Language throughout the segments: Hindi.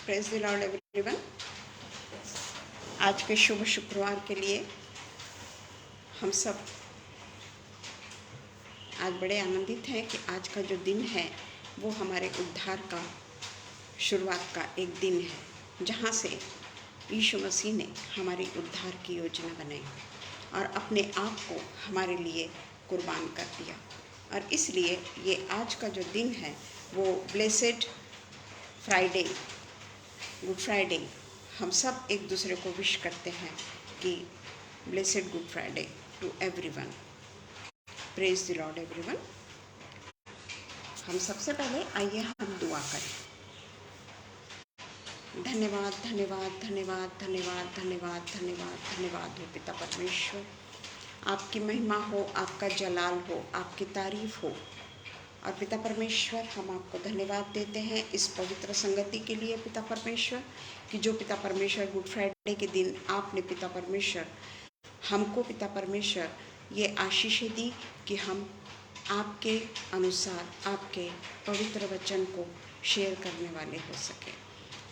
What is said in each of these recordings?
Praise the Lord everyone. आज के शुभ शुक्रवार के लिए हम सब आज बड़े आनंदित हैं कि आज का जो दिन है वो हमारे उद्धार का शुरुआत का एक दिन है, जहाँ से यीशु मसीह ने हमारी उद्धार की योजना बनाई और अपने आप को हमारे लिए कुर्बान कर दिया। और इसलिए ये आज का जो दिन है वो ब्लेसेड फ्राइडे, गुड फ्राइडे, हम सब एक दूसरे को विश करते हैं कि blessed Good Friday to everyone. Praise the Lord everyone. हम सबसे पहले आइए हम दुआ करें। धन्यवाद धन्यवाद धन्यवाद धन्यवाद धन्यवाद धन्यवाद धन्यवाद हो पिता परमेश्वर, आपकी महिमा हो, आपका जलाल हो, आपकी तारीफ हो। और पिता परमेश्वर, हम आपको धन्यवाद देते हैं इस पवित्र संगति के लिए पिता परमेश्वर, कि जो पिता परमेश्वर गुड फ्राइडे के दिन आपने पिता परमेश्वर हमको पिता परमेश्वर ये आशीषें दी कि हम आपके अनुसार आपके पवित्र वचन को शेयर करने वाले हो सके।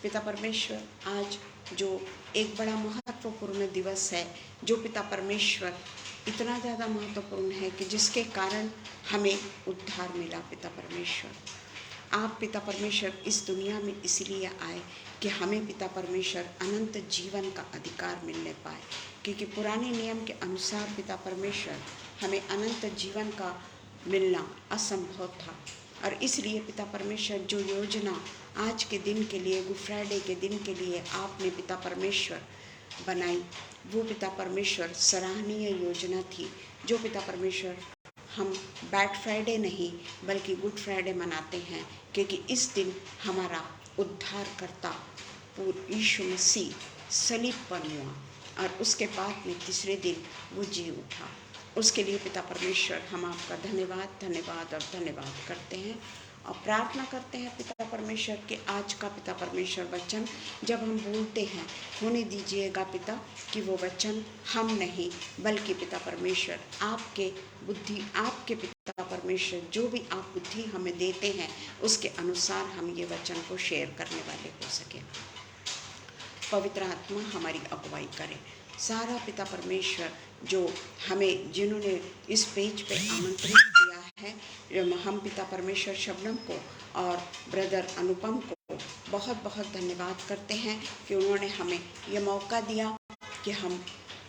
पिता परमेश्वर, आज जो एक बड़ा महत्वपूर्ण दिवस है, जो पिता परमेश्वर इतना ज़्यादा महत्वपूर्ण है कि जिसके कारण हमें उद्धार मिला। पिता परमेश्वर, आप पिता परमेश्वर इस दुनिया में इसलिए आए कि हमें पिता परमेश्वर अनंत जीवन का अधिकार मिलने पाए, क्योंकि पुराने नियम के अनुसार पिता परमेश्वर हमें अनंत जीवन का मिलना असंभव था। और इसलिए पिता परमेश्वर जो योजना आज के दिन के लिए, गुड फ्राइडे के दिन के लिए आपने पिता परमेश्वर बनाई, वो पिता परमेश्वर सराहनीय योजना थी। जो पिता परमेश्वर हम बैड फ्राइडे नहीं बल्कि गुड फ्राइडे मनाते हैं, क्योंकि इस दिन हमारा उद्धारकर्ता यीशु मसीह सलीब पर हुआ और उसके बाद में तीसरे दिन वो जी उठा। उसके लिए पिता परमेश्वर हम आपका धन्यवाद धन्यवाद और धन्यवाद करते हैं और प्रार्थना करते हैं पिता परमेश्वर के आज का पिता परमेश्वर वचन जब हम बोलते हैं, होने दीजिएगा पिता कि वो वचन हम नहीं बल्कि पिता परमेश्वर आपके बुद्धि, आपके पिता परमेश्वर जो भी आप बुद्धि हमें देते हैं उसके अनुसार हम ये वचन को शेयर करने वाले हो सके। पवित्र आत्मा हमारी अगुवाई करे। सारा पिता परमेश्वर जो हमें, जिन्होंने इस पेज पे आमंत्रित किया है, हम पिता परमेश्वर शबनम को और ब्रदर अनुपम को बहुत बहुत धन्यवाद करते हैं कि उन्होंने हमें ये मौका दिया कि हम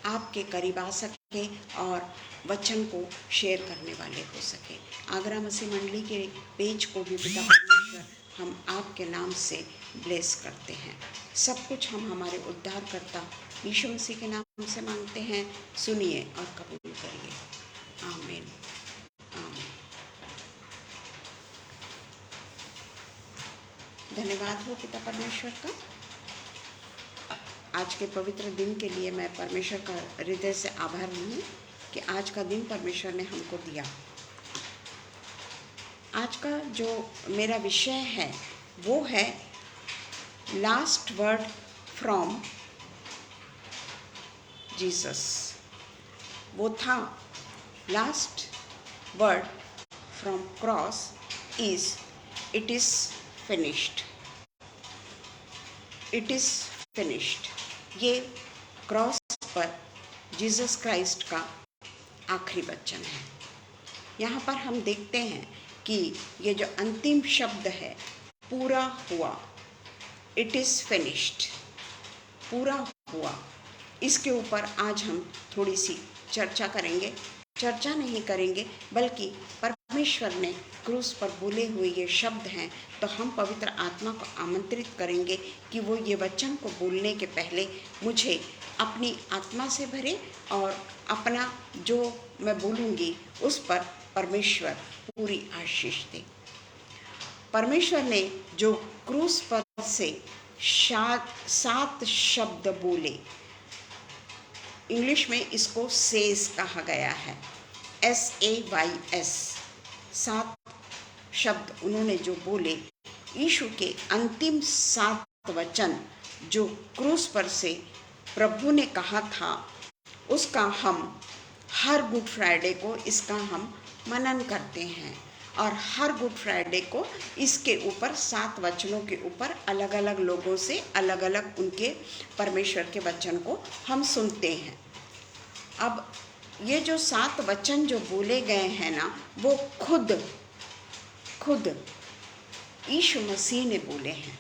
आपके करीब आ सके और वचन को शेयर करने वाले हो सके। आगरा मसीह मंडली के पेज को भी पिता परमेश्वर हम आपके नाम से ब्लेस करते हैं। सब कुछ हम हमारे उद्धारकर्ता यीशु मसीह के नाम से मांगते हैं। सुनिए और कबूल करिए। आमीन आमीन। धन्यवाद हो पिता परमेश्वर का। आज के पवित्र दिन के लिए मैं परमेश्वर का हृदय से आभारी हूँ कि आज का दिन परमेश्वर ने हमको दिया। आज का जो मेरा विषय है वो है लास्ट वर्ड फ्रॉम जीसस। वो था last word from cross is it is finished. It is finished. ये क्रॉस पर जीसस क्राइस्ट का आखिरी वचन है। यहाँ पर हम देखते हैं कि ये जो अंतिम शब्द है, पूरा हुआ, इट इज़ फिनिश्ड, पूरा हुआ, इसके ऊपर आज हम थोड़ी सी चर्चा करेंगे। चर्चा नहीं करेंगे बल्कि परमेश्वर ने क्रूस पर बोले हुए ये शब्द हैं, तो हम पवित्र आत्मा को आमंत्रित करेंगे कि वो ये वचन को बोलने के पहले मुझे अपनी आत्मा से भरे और अपना जो मैं बोलूँगी उस पर परमेश्वर पूरी आशीष दे। परमेश्वर ने जो क्रूस पर से 7 शब्द बोले, इंग्लिश में इसको सेज कहा गया है, SAYS। 7 शब्द उन्होंने जो बोले, यीशु के अंतिम 7 वचन जो क्रूस पर से प्रभु ने कहा था, उसका हम हर गुड फ्राइडे को इसका हम मनन करते हैं और हर गुड फ्राइडे को इसके ऊपर 7 वचनों के ऊपर अलग अलग लोगों से अलग अलग उनके परमेश्वर के वचन को हम सुनते हैं। अब ये जो 7 वचन जो बोले गए हैं ना, वो खुद यीशु मसीह ने बोले हैं,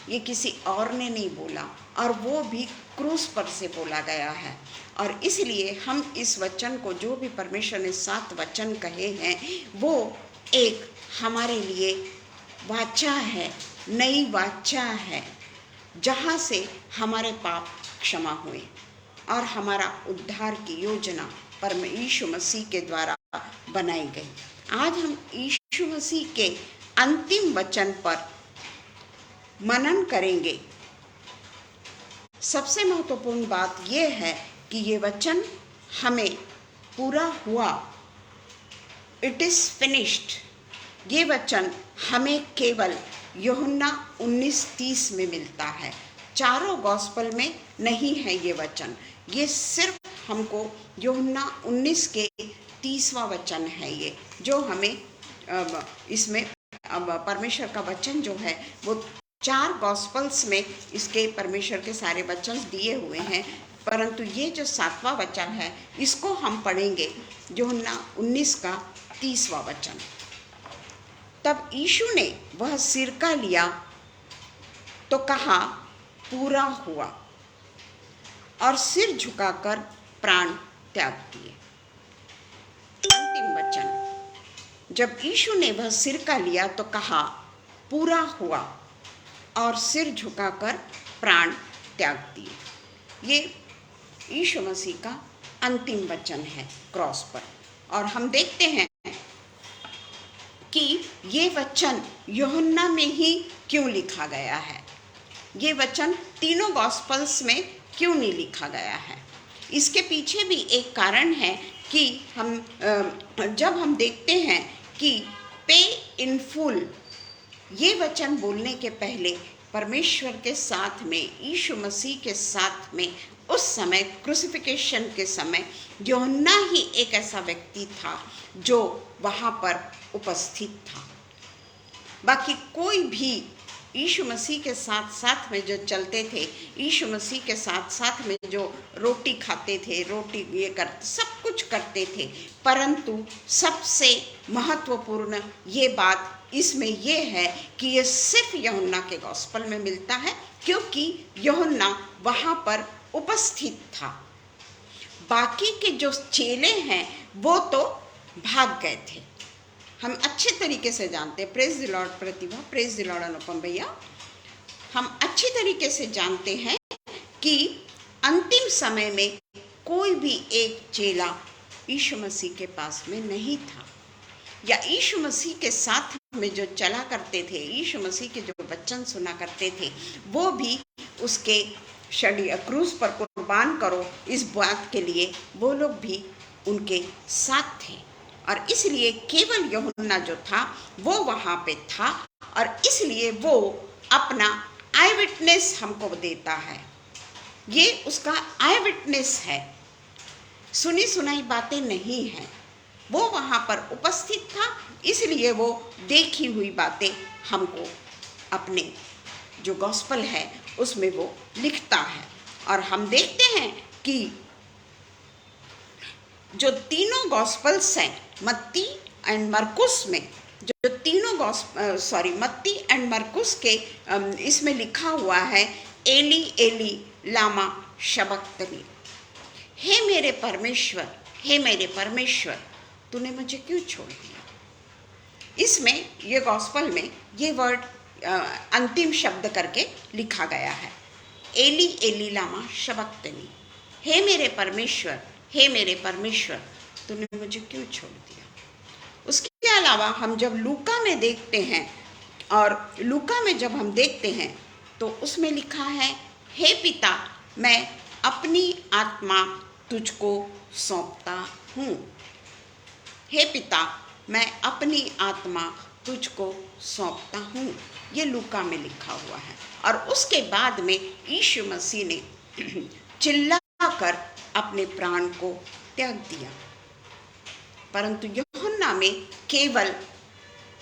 ये किसी और ने नहीं बोला, और वो भी क्रूस पर से बोला गया है। और इसलिए हम इस वचन को, जो भी परमेश्वर ने 7 वचन कहे हैं, वो एक हमारे लिए वाचा है, नई वाचा है, जहाँ से हमारे पाप क्षमा हुए और हमारा उद्धार की योजना यीशु मसीह के द्वारा बनाई गई। आज हम यीशु मसीह के अंतिम वचन पर मनन करेंगे। सबसे महत्वपूर्ण बात यह है कि ये वचन हमें पूरा हुआ, इट इज़ फिनिश्ड। ये वचन हमें केवल यूहन्ना 19:30 में मिलता है। चारों गॉस्पल में नहीं है ये वचन, ये सिर्फ हमको यूहन्ना 19 के 30वां वचन है ये, जो हमें इसमें परमेश्वर का वचन जो है वो 4 गॉस्पल्स में इसके परमेश्वर के सारे वचन दिए हुए हैं, परंतु ये जो 7वां वचन है इसको हम पढ़ेंगे, यूहन्ना 19 का 30वां वचन। तब यीशु ने वह सिरका लिया तो कहा, पूरा हुआ, और सिर झुकाकर प्राण त्याग दिए। अंतिम वचन, जब यीशु ने वह सिरका लिया तो कहा, पूरा हुआ, और सिर झुकाकर प्राण त्याग दिए। ये यीशु मसीह का अंतिम वचन है क्रॉस पर। और हम देखते हैं कि ये वचन यूहन्ना में ही क्यों लिखा गया है, ये वचन तीनों गॉस्पल्स में क्यों नहीं लिखा गया है। इसके पीछे भी एक कारण है कि जब हम देखते हैं कि पे इन फुल, ये वचन बोलने के पहले परमेश्वर के साथ में, यीशु मसीह के साथ में, उस समय क्रूसिफिकेशन के समय यूहन्ना ही एक ऐसा व्यक्ति था जो वहाँ पर उपस्थित था। बाकी कोई भी यीशु मसीह के साथ साथ में जो चलते थे, यीशु मसीह के साथ साथ में जो रोटी खाते थे, रोटी ये करते, सब कुछ करते थे, परंतु सबसे महत्वपूर्ण ये बात इसमें ये है कि ये सिर्फ यूहन्ना के गॉस्पल में मिलता है, क्योंकि यूहन्ना वहाँ पर उपस्थित था। बाकी के जो चेले हैं वो तो भाग गए थे। हम अच्छे तरीके से जानते हैं, praise the lord Pratibha, praise the lord Anupam भैया, हम अच्छी तरीके से जानते हैं कि अंतिम समय में कोई भी एक चेला यीशु मसीह के पास में नहीं था, या यीशु मसीह के साथ में जो चला करते थे, यीशु मसीह के जो वचन सुना करते थे, वो भी उसके क्रूस पर कुर्बान करो इस बात के लिए वो लोग भी उनके साथ थे। और इसलिए केवल यूहन्ना जो था वो वहाँ पे था, और इसलिए वो अपना आई विटनेस हमको देता है। ये उसका आई विटनेस है, सुनी सुनाई बातें नहीं हैं। वो वहाँ पर उपस्थित था, इसलिए वो देखी हुई बातें हमको अपने जो गॉस्पल है उसमें वो लिखता है। और हम देखते हैं कि जो तीनों गॉस्पल्स हैं, मत्ती एंड मरकुस में, जो तीनों मत्ती एंड मरकुस के इसमें लिखा हुआ है, एली एली लामा शबक्तनी, हे मेरे परमेश्वर, हे मेरे परमेश्वर, तूने मुझे क्यों छोड़ दिया। इसमें ये गॉस्पल में ये वर्ड अंतिम शब्द करके लिखा गया है, एली एली लामा शबक्तनी, हे मेरे परमेश्वर, हे मेरे परमेश्वर, तूने मुझे क्यों छोड़ दिया। उसके अलावा हम जब लूका में देखते हैं, और लूका में जब हम देखते हैं तो उसमें लिखा है, हे पिता, मैं अपनी आत्मा तुझको सौंपता हूँ। हे पिता, मैं अपनी आत्मा तुझको सौंपता हूँ, ये लूका में लिखा हुआ है। और उसके बाद में यीशु मसीह ने चिल्लाकर अपने प्राण को त्याग दिया, परंतु यूहन्ना में केवल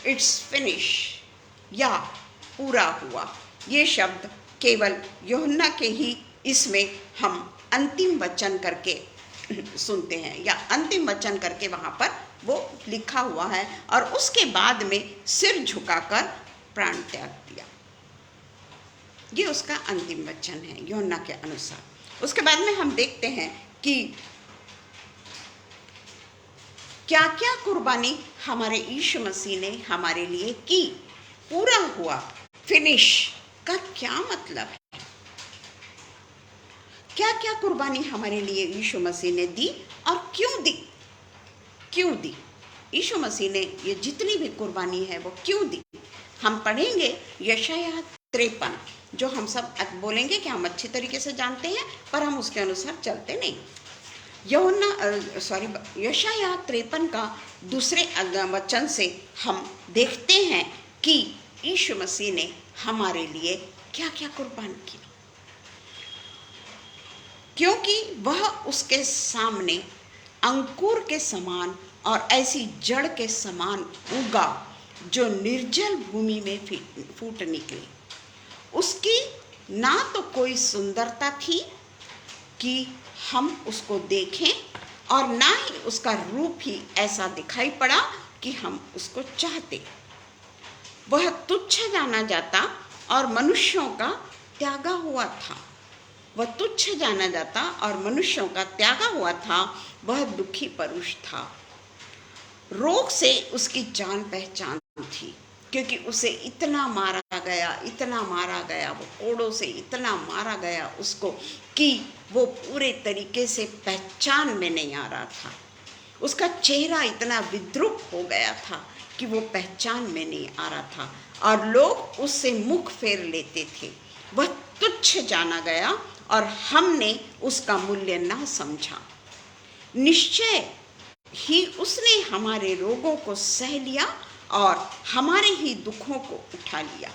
इट्स फिनिश या पूरा हुआ, ये शब्द केवल यूहन्ना के ही इसमें हम अंतिम वचन करके सुनते हैं, या अंतिम वचन करके वहाँ पर वो लिखा हुआ है, और उसके बाद में सिर झुकाकर प्राण त्याग दिया। ये उसका अंतिम वचन है यूहन्ना के अनुसार। उसके बाद में हम देखते हैं कि क्या क्या कुर्बानी हमारे यीशु मसीह ने हमारे लिए की। पूरा हुआ, फिनिश का क्या मतलब है? क्या क्या कुर्बानी हमारे लिए यीशु मसीह ने दी और क्यों दी? क्यों दी यीशु मसीह ने ये जितनी भी कुर्बानी है वो क्यों दी? हम पढ़ेंगे यशायाह 53, जो हम सब बोलेंगे कि हम अच्छी तरीके से जानते हैं, पर हम उसके अनुसार चलते नहीं। यशायाह 53 का दूसरे वचन से हम देखते हैं कि यीशु मसीह ने हमारे लिए क्या क्या कुर्बान किया, क्योंकि वह उसके सामने अंकुर के समान और ऐसी जड़ के समान उगा जो निर्जल भूमि में फूट निकली। उसकी ना तो कोई सुंदरता थी कि हम उसको देखें, और ना ही उसका रूप ही ऐसा दिखाई पड़ा कि हम उसको चाहते। वह तुच्छ जाना जाता और मनुष्यों का त्यागा हुआ था। वह तुच्छ जाना जाता और मनुष्यों का त्यागा हुआ था। वह दुखी परुष था, रोग से उसकी जान पहचान थी, क्योंकि उसे इतना मारा गया, वो कोड़ों से इतना मारा गया उसको कि वो पूरे तरीके से पहचान में नहीं आ रहा था। उसका चेहरा इतना विद्रूप हो गया था कि वो पहचान में नहीं आ रहा था, और लोग उससे मुख फेर लेते थे। वह तुच्छ जाना गया और हमने उसका मूल्य ना समझा। निश्चय ही उसने हमारे रोगों को सह लिया और हमारे ही दुखों को उठा लिया।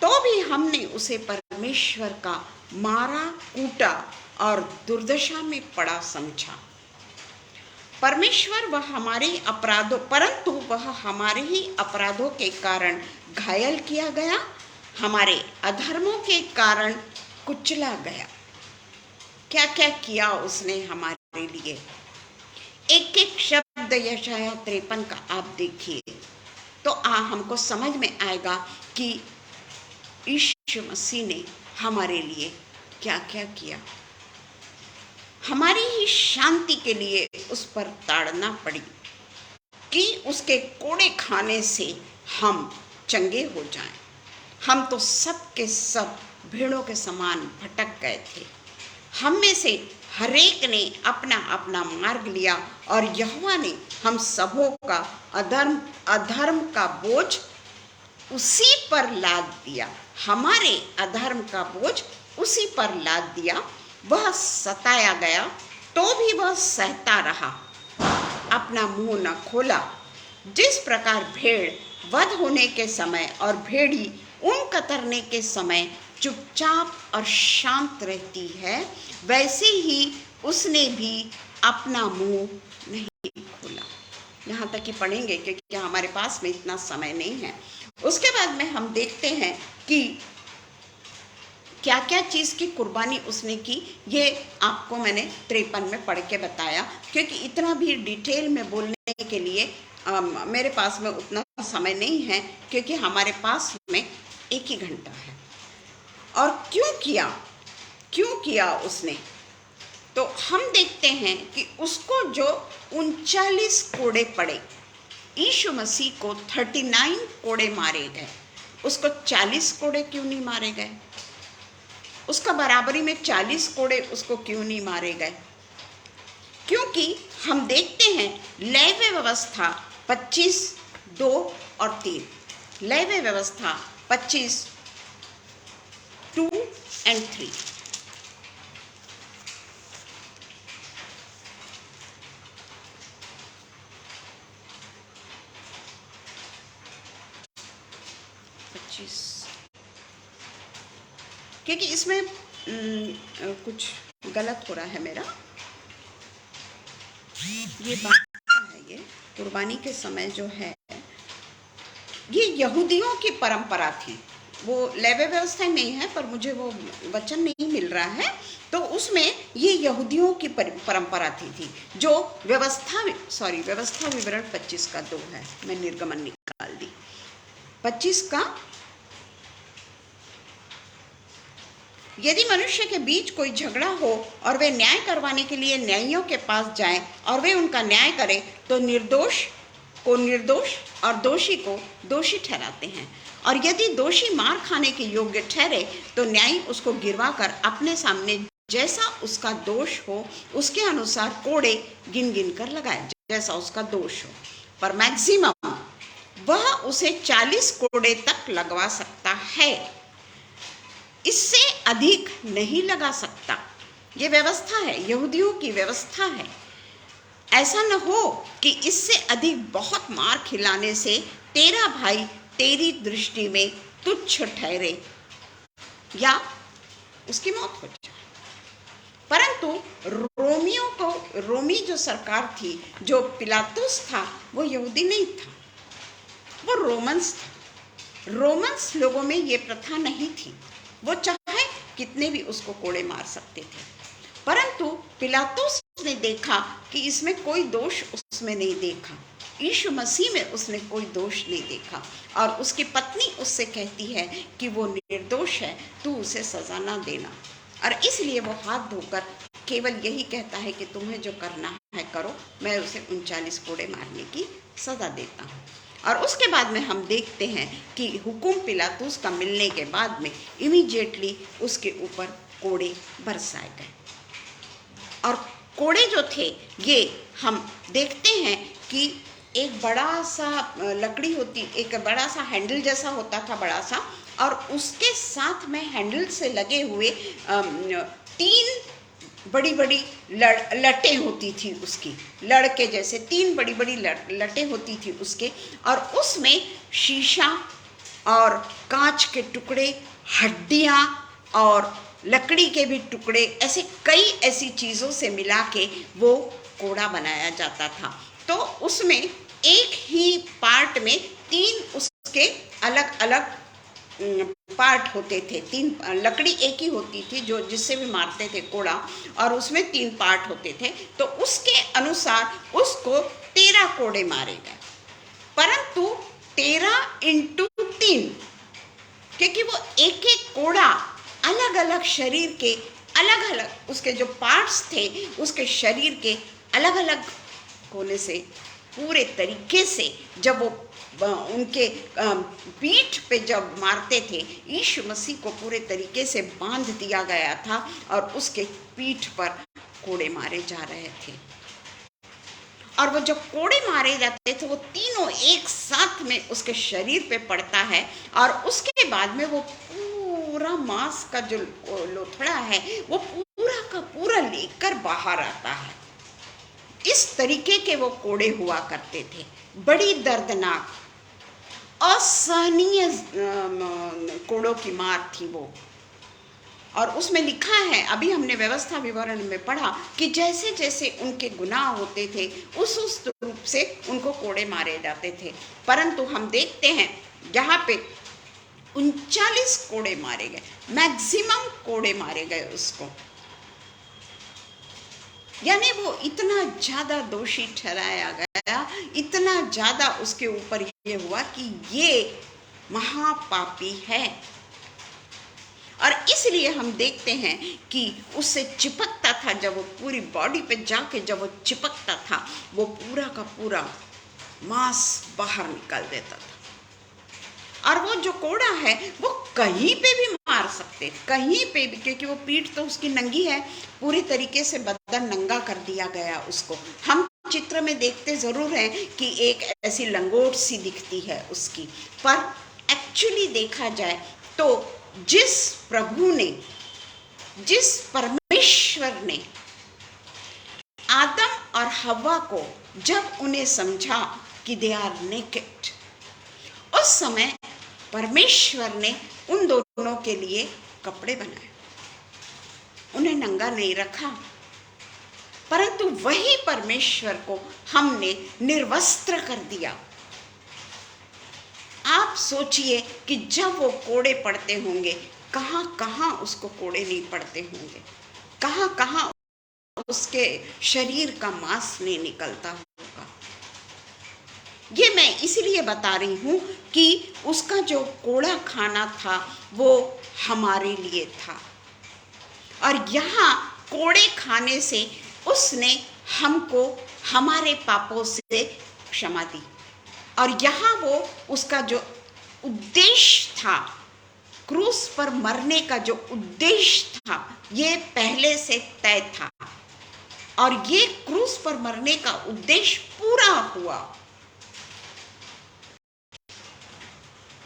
तो भी हमने उसे परमेश्वर का मारा कूटा और दुर्दशा में पड़ा समझा। परंतु वह हमारे ही अपराधों के कारण घायल किया गया, हमारे अधर्मों के कारण कुचला गया। क्या क्या किया उसने हमारे लिए? एक एक शब्द यशायाह 53 का आप देखिए तो हमको समझ में आएगा कि यीशु मसीह ने हमारे लिए क्या क्या किया। हमारी ही शांति के लिए उस पर ताड़ना पड़ी कि उसके कोड़े खाने से हम चंगे हो जाएं। हम तो सब के सब भेड़ों के समान भटक गए थे। हम में से हरेक ने अपना अपना मार्ग लिया, और यहोवा ने हम सबों का अधर्म का बोझ उसी पर लाद दिया। हमारे अधर्म का बोझ उसी पर लाद दिया। वह सताया गया तो भी वह सहता रहा, अपना मुंह न खोला। जिस प्रकार भेड़ वध होने के समय और भेड़ी ऊन कतरने के समय चुपचाप और शांत रहती है, वैसे ही उसने भी अपना मुंह नहीं खोला। यहाँ तक कि पढ़ेंगे क्योंकि हमारे पास में इतना समय नहीं है। उसके बाद में हम देखते हैं कि क्या क्या चीज़ की कुर्बानी उसने की। ये आपको मैंने 53 में पढ़ के बताया, क्योंकि इतना भी डिटेल में बोलने के लिए मेरे पास में उतना समय नहीं है, क्योंकि हमारे पास में 1 ही घंटा है। और क्यों किया उसने, तो हम देखते हैं कि उसको जो 39 कोड़े पड़े, यीशु मसीह को 39 कोड़े मारे गए, उसको 40 कोड़े क्यों नहीं मारे गए? उसका बराबरी में 40 कोड़े उसको क्यों नहीं मारे गए? क्योंकि हम देखते हैं लेवी व्यवस्था 25, 2 और 3, लेवी व्यवस्था 25, 2 and 3। क्योंकि इसमें कुछ गलत हो रहा है मेरा। ये बात है, ये कुर्बानी के समय जो है ये यहूदियों की परंपरा थी। वो लेवे व्यवस्था में है, पर मुझे वो वचन नहीं मिल रहा है। तो उसमें ये यहूदियों की परंपरा थी जो व्यवस्था विवरण 25 का 2 है। मैं निर्गमन निकाल दी 25 का। यदि मनुष्य के बीच कोई झगड़ा हो और वे न्याय करवाने के लिए न्यायियों के पास जाएं और वे उनका न्याय करें, तो निर्दोष को निर्दोष और दोषी को दोषी ठहराते हैं। और यदि दोषी मार खाने के योग्य ठहरे, तो न्यायी उसको गिरवा कर अपने सामने जैसा उसका दोष हो उसके अनुसार कोड़े गिन गिन कर लगाए, जैसा उसका दोष हो। पर मैक्सिमम वह उसे 40 कोड़े तक लगवा सकता है, इससे अधिक नहीं लगा सकता। ये व्यवस्था है, यहूदियों की व्यवस्था है। ऐसा न हो कि इससे अधिक बहुत मार खिलाने से तेरा भाई तेरी दृष्टि में तुच्छ ठहरे या उसकी मौत हो जाए। परंतु रोमी जो सरकार थी, जो पिलातुस था, वो यहूदी नहीं था, वो रोमन्स था। रोमन्स लोगों में ये प्रथा नहीं थी, वो चाहे कितने भी उसको कोड़े मार सकते थे। परंतु पिलातुस ने देखा कि इसमें कोई दोष उसमें नहीं देखा, यीशु मसीह में उसने कोई दोष नहीं देखा। और उसकी पत्नी उससे कहती है कि वो निर्दोष है, तू उसे सजा ना देना। और इसलिए वो हाथ धोकर केवल यही कहता है कि तुम्हें जो करना है करो, मैं उसे 39 कोड़े मारने की सजा देता हूँ। और उसके बाद में हम देखते हैं कि हुकुम पिलातुस का मिलने के बाद में इमीडिएटली उसके ऊपर कोड़े बरसाए गए। और कोड़े जो थे ये हम देखते हैं कि एक बड़ा सा लकड़ी होती, एक बड़ा सा हैंडल जैसा होता था, बड़ा सा, और उसके साथ में हैंडल से लगे हुए 3 बड़ी बड़ी लटें होती थी उसकी, लड़के जैसे 3 बड़ी बड़ी लटें होती थी उसके। और उसमें शीशा और कांच के टुकड़े, हड्डियाँ और लकड़ी के भी टुकड़े, ऐसे कई ऐसी चीज़ों से मिला के वो कोड़ा बनाया जाता था। तो उसमें एक ही पार्ट में 3 उसके अलग अलग पार्ट होते थे। 3 लकड़ी एक ही होती थी जो जिससे भी मारते थे कोड़ा, और उसमें 3 पार्ट होते थे। तो उसके अनुसार उसको 13 कोड़े मारे गए, परंतु 13 × 3, क्योंकि वो एक एक कोड़ा अलग अलग शरीर के अलग अलग उसके जो पार्ट्स थे उसके शरीर के अलग अलग कोने से पूरे तरीके से जब वो उनके पीठ पे जब मारते थे, यीशु मसीह को पूरे तरीके से बांध दिया गया था और उसके पीठ पर कोड़े मारे जा रहे थे। और वो जब कोड़े मारे जाते थे वो तीनों एक साथ में उसके शरीर पे पड़ता है, और उसके बाद में वो पूरा मांस का जो लोथड़ा है वो पूरा का पूरा लेकर बाहर आता है। इस तरीके के वो कोड़े हुआ करते थे, बड़ी दर्दनाक असहनीय कोड़ों की मार थी वो। और उसमें लिखा है, अभी हमने व्यवस्था विवरण में पढ़ा कि जैसे जैसे उनके गुनाह होते थे उस रूप से उनको कोड़े मारे जाते थे। परंतु हम देखते हैं यहाँ पे 39 कोड़े मारे गए, मैक्सिमम कोड़े मारे गए उसको। यानी वो इतना ज़्यादा दोषी ठहराया गया, इतना ज़्यादा उसके ऊपर ये हुआ कि ये महापापी है। और इसलिए हम देखते हैं कि उससे चिपकता था, जब वो पूरी बॉडी पे जाके जब वो चिपकता था वो पूरा का पूरा मांस बाहर निकाल देता था। और वो जो कोड़ा है वो कहीं पे भी मार सकते, कहीं पे भी, क्योंकि वो पीठ तो उसकी नंगी है, पूरी तरीके से बदन नंगा कर दिया गया उसको। हम चित्र में देखते ज़रूर हैं कि एक ऐसी लंगोट सी दिखती है उसकी, पर एक्चुअली देखा जाए तो जिस प्रभु ने, जिस परमेश्वर ने आदम और हव्वा को जब उन्हें समझा कि दे आर नेकेड, उस समय परमेश्वर ने उन दोनों के लिए कपड़े बनाए, उन्हें नंगा नहीं रखा। परंतु वही परमेश्वर को हमने निर्वस्त्र कर दिया। आप सोचिए कि जब वो कोड़े पड़ते होंगे, कहाँ कहाँ उसको कोड़े नहीं पड़ते होंगे, कहाँ कहाँ उसके शरीर का मांस नहीं निकलता होगा। ये मैं इसलिए बता रही हूँ कि उसका जो कोड़ा खाना था वो हमारे लिए था, और यहाँ कोड़े खाने से उसने हमको हमारे पापों से क्षमा दी। और यहाँ वो उसका जो उद्देश्य था, क्रूस पर मरने का जो उद्देश्य था, ये पहले से तय था, और ये क्रूस पर मरने का उद्देश्य पूरा हुआ।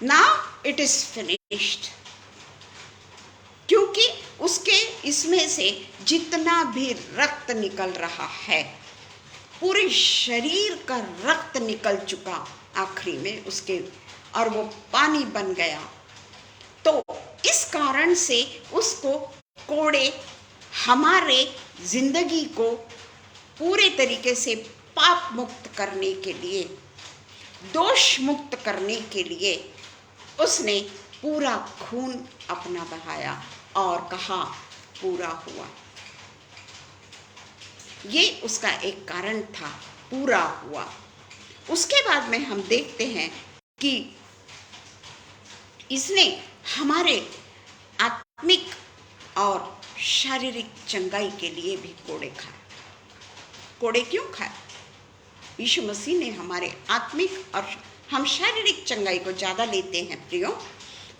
Now it is finished। क्योंकि उसके इसमें से जितना भी रक्त निकल रहा है, पूरे शरीर का रक्त निकल चुका आखिरी में उसके, और वो पानी बन गया। तो इस कारण से उसको कोड़े हमारे जिंदगी को पूरे तरीके से पाप मुक्त करने के लिए, दोष मुक्त करने के लिए उसने पूरा खून अपना बहाया और कहा पूरा हुआ। ये उसका एक कारण था, पूरा हुआ। उसके बाद में हम देखते हैं कि इसने हमारे आत्मिक और शारीरिक चंगाई के लिए भी कोड़े खाए। कोड़े क्यों खाए? यीशु मसीह ने हमारे आत्मिक और हम शारीरिक चंगाई को ज़्यादा लेते हैं प्रियो,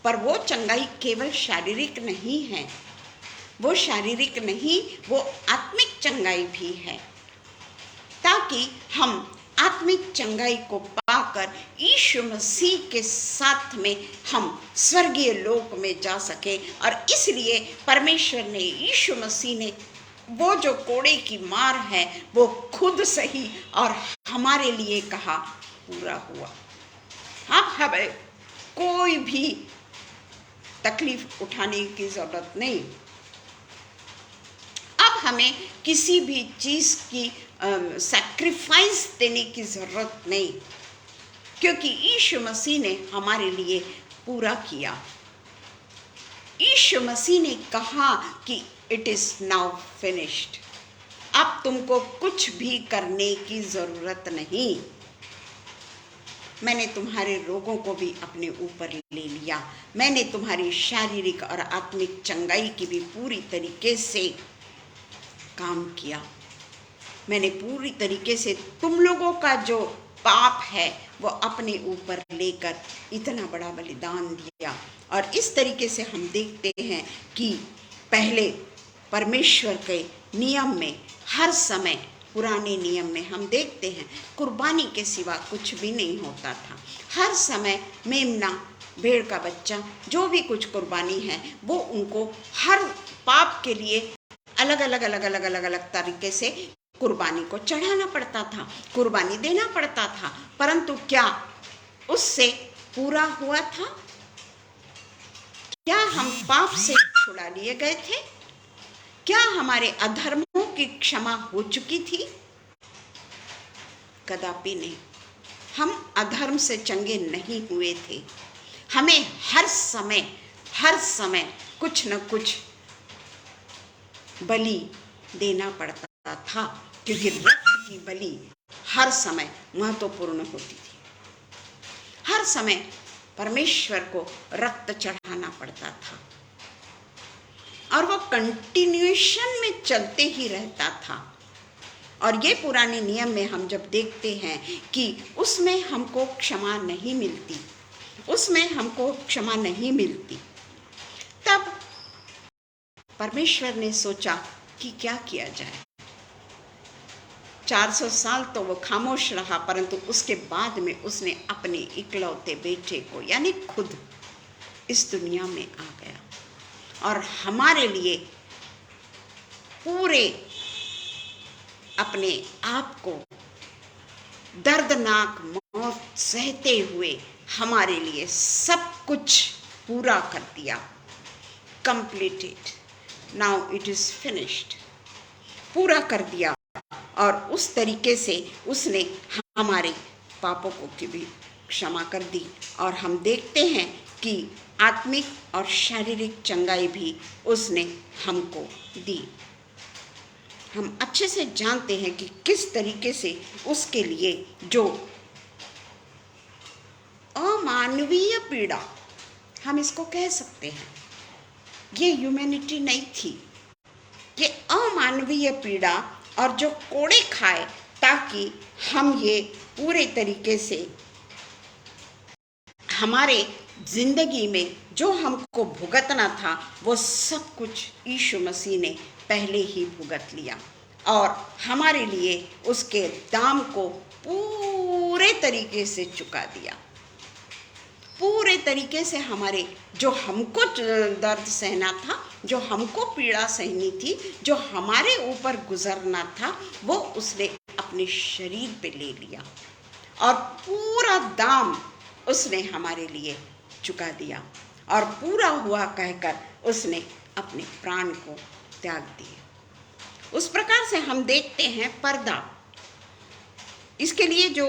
पर वो चंगाई केवल शारीरिक नहीं है, वो शारीरिक नहीं, वो आत्मिक चंगाई भी है, ताकि हम आत्मिक चंगाई को पाकर यीशु मसीह के साथ में हम स्वर्गीय लोक में जा सके। और इसलिए परमेश्वर ने, यीशु मसीह ने वो जो कोड़े की मार है वो खुद सही और हमारे लिए कहा पूरा हुआ। अब हमें कोई भी तकलीफ उठाने की जरूरत नहीं। अब हमें किसी भी चीज की सैक्रिफाइस देने की जरूरत नहीं, क्योंकि यीशु मसीह ने हमारे लिए पूरा किया। यीशु मसीह ने कहा कि इट इज नाउ फिनिश्ड। अब तुमको कुछ भी करने की जरूरत नहीं। मैंने तुम्हारे रोगों को भी अपने ऊपर ले लिया। मैंने तुम्हारी शारीरिक और आत्मिक चंगाई की भी पूरी तरीके से काम किया। मैंने पूरी तरीके से तुम लोगों का जो पाप है वो अपने ऊपर लेकर इतना बड़ा बलिदान दिया। और इस तरीके से हम देखते हैं कि पहले परमेश्वर के नियम में हर समय, पुराने नियम में हम देखते हैं कुर्बानी के सिवा कुछ भी नहीं होता था। हर समय मेमना, भेड़ का बच्चा, जो भी कुछ कुर्बानी है वो उनको हर पाप के लिए अलग अलग तरीके से कुर्बानी को चढ़ाना पड़ता था, कुर्बानी देना पड़ता था। परंतु क्या उससे पूरा हुआ था? क्या हम पाप से छुड़ा लिए गए थे? क्या हमारे अधर्मों की क्षमा हो चुकी थी? कदापि नहीं। हम अधर्म से चंगे नहीं हुए थे। हमें हर समय कुछ न कुछ बलि देना पड़ता था, क्योंकि रक्त की बलि हर समय महत्वपूर्ण होती थी। हर समय परमेश्वर को रक्त चढ़ाना पड़ता था, और वो कंटिन्यूएशन में चलते ही रहता था। और ये पुराने नियम में हम जब देखते हैं कि उसमें हमको क्षमा नहीं मिलती, तब परमेश्वर ने सोचा कि क्या किया जाए। 400 साल तो वो खामोश रहा, परंतु उसके बाद में उसने अपने इकलौते बेटे को, यानी खुद, इस दुनिया में आ गया और हमारे लिए पूरे अपने आप को दर्दनाक मौत सहते हुए हमारे लिए सब कुछ पूरा कर दिया। Completed, now it is finished, पूरा कर दिया। और उस तरीके से उसने हमारे पापों को की भी क्षमा कर दी। और हम देखते हैं कि आत्मिक और शारीरिक चंगाई भी उसने हमको दी। हम अच्छे से जानते हैं कि किस तरीके से उसके लिए जो अमानवीय पीड़ा, हम इसको कह सकते हैं, ये ह्यूमैनिटी नहीं थी, ये अमानवीय पीड़ा, और जो कोड़े खाए ताकि हम ये पूरे तरीके से हमारे जिंदगी में जो हमको भुगतना था वो सब कुछ यीशु मसीह ने पहले ही भुगत लिया और हमारे लिए उसके दाम को पूरे तरीके से चुका दिया। पूरे तरीके से हमारे जो हमको दर्द सहना था, जो हमको पीड़ा सहनी थी, जो हमारे ऊपर गुजरना था, वो उसने अपने शरीर पे ले लिया और पूरा दाम उसने हमारे लिए चुका दिया और पूरा हुआ कहकर उसने अपने प्राण को त्याग दिए। उस प्रकार से हम देखते हैं पर्दा, इसके लिए जो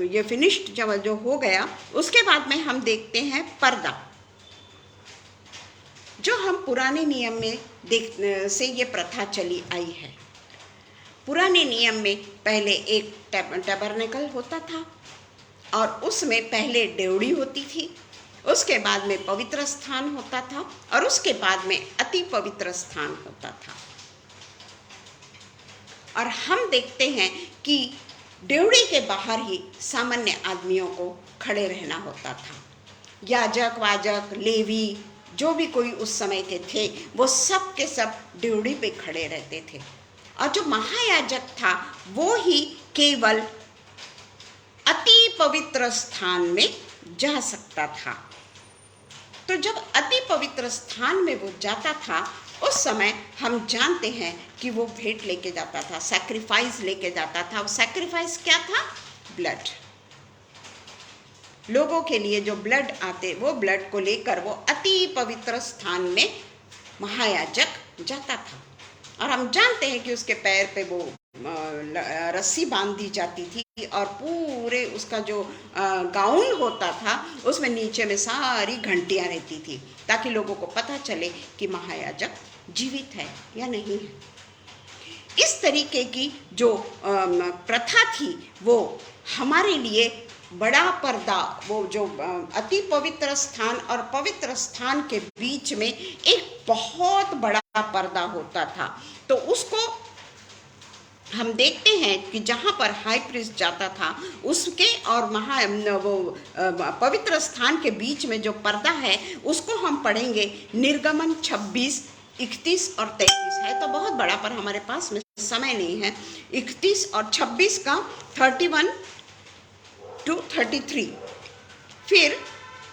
ये फिनिश्ड जब जो हो गया उसके बाद में हम देखते हैं पर्दा, जो हम पुराने नियम में से ये प्रथा चली आई है। पुराने नियम में पहले एक टैबरनेकल होता था और उसमें पहले डेवड़ी होती थी, उसके बाद में पवित्र स्थान होता था और उसके बाद में अति पवित्र स्थान होता था। और हम देखते हैं कि डेवड़ी के बाहर ही सामान्य आदमियों को खड़े रहना होता था। याजक, वाजक, लेवी, जो भी कोई उस समय के थे, वो सब के सब डेवड़ी पे खड़े रहते थे और जो महायाजक था वो ही केवल अति पवित्र स्थान में जा सकता था। तो जब अति पवित्र स्थान में वो जाता था उस समय हम जानते हैं कि वो भेंट लेके जाता था, सैक्रिफाइस लेके जाता था। वो सैक्रिफाइस क्या था? ब्लड। लोगों के लिए जो ब्लड आते, वो ब्लड को लेकर वो अति पवित्र स्थान में महायाजक जाता था। और हम जानते हैं कि उसके पैर पे वो रस्सी बांध दी जाती थी और पूरे उसका जो गाउन होता था उसमें नीचे में सारी घंटियां रहती थी ताकि लोगों को पता चले कि महायाजक जीवित है या नहीं है। इस तरीके की जो प्रथा थी वो हमारे लिए बड़ा पर्दा, वो जो अति पवित्र स्थान और पवित्र स्थान के बीच में एक बहुत बड़ा पर्दा होता था। तो उसको हम देखते हैं कि जहाँ पर हाई प्रीस्ट जाता था उसके और वो पवित्र स्थान के बीच में जो पर्दा है उसको हम पढ़ेंगे निर्गमन 26, 31 और 33 है तो बहुत बड़ा, पर हमारे पास में समय नहीं है। 31 और 26 का 31 to 33। फिर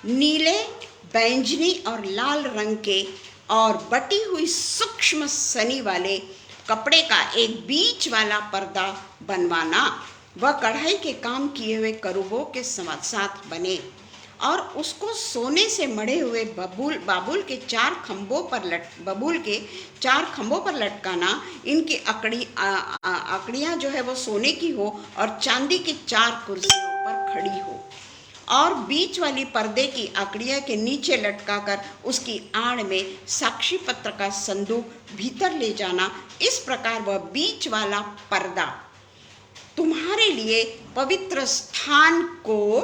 नीले, बैंगनी और लाल रंग के और बटी हुई सूक्ष्म सनी वाले कपड़े का एक बीच वाला पर्दा बनवाना, वह कढ़ाई के काम किए हुए करूबों के साथ बने और उसको सोने से मढ़े हुए बाबुल के 4 खंभों पर लटकाना। इनकी आकड़ियाँ जो है वो सोने की हो और चांदी की 4 कुर्सियों पर खड़ी हो और बीच वाली पर्दे की आकड़िया के नीचे लटकाकर उसकी आड़ में साक्षी पत्र का संदूक भीतर ले जाना। इस प्रकार वह बीच वाला पर्दा तुम्हारे लिए पवित्र स्थान को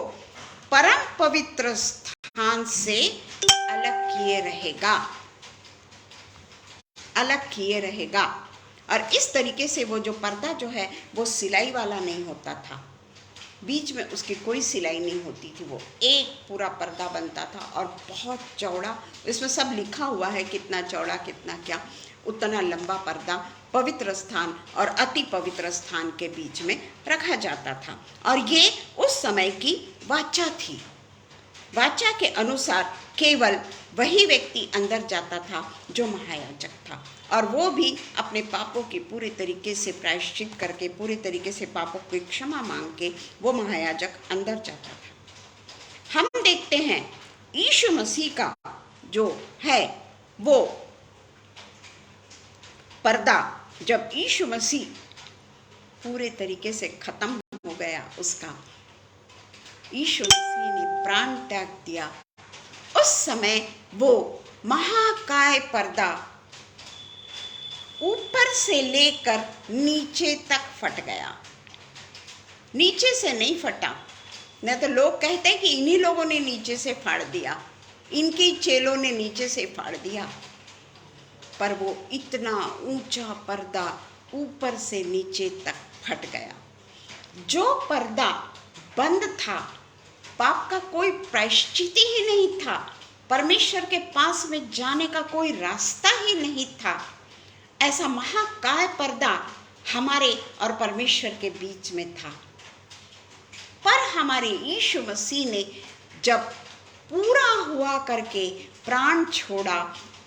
परम पवित्र स्थान से अलग किए रहेगा। और इस तरीके से वो जो पर्दा जो है वो सिलाई वाला नहीं होता था, बीच में उसकी कोई सिलाई नहीं होती थी, वो एक पूरा पर्दा बनता था और बहुत चौड़ा, इसमें सब लिखा हुआ है कितना चौड़ा कितना क्या, उतना लंबा पर्दा पवित्र स्थान और अति पवित्र स्थान के बीच में रखा जाता था। और ये उस समय की वाचा थी। वाचा के अनुसार केवल वही व्यक्ति अंदर जाता था जो महायाजक था और वो भी अपने पापों की पूरे तरीके से प्रायश्चित करके, पूरे तरीके से पापों की क्षमा मांग के वो महायाजक अंदर जाता था। हम देखते हैं यीशु मसीह का जो है वो पर्दा, जब यीशु मसीह पूरे तरीके से खत्म हो गया उसका, यीशु मसीह ने प्राण त्याग दिया, उस समय वो महाकाय पर्दा ऊपर से लेकर नीचे तक फट गया। नीचे से नहीं फटा, न तो लोग कहते हैं कि इन्हीं लोगों ने नीचे से फाड़ दिया, इनके चेलों ने नीचे से फाड़ दिया, पर वो इतना ऊंचा पर्दा ऊपर से नीचे तक फट गया। जो पर्दा बंद था, पाप का कोई प्रायश्चित ही नहीं था, परमेश्वर के पास में जाने का कोई रास्ता ही नहीं था, ऐसा महाकाय पर्दा हमारे और परमेश्वर के बीच में था। पर हमारे यीशु मसीह ने जब पूरा हुआ करके प्राण छोड़ा,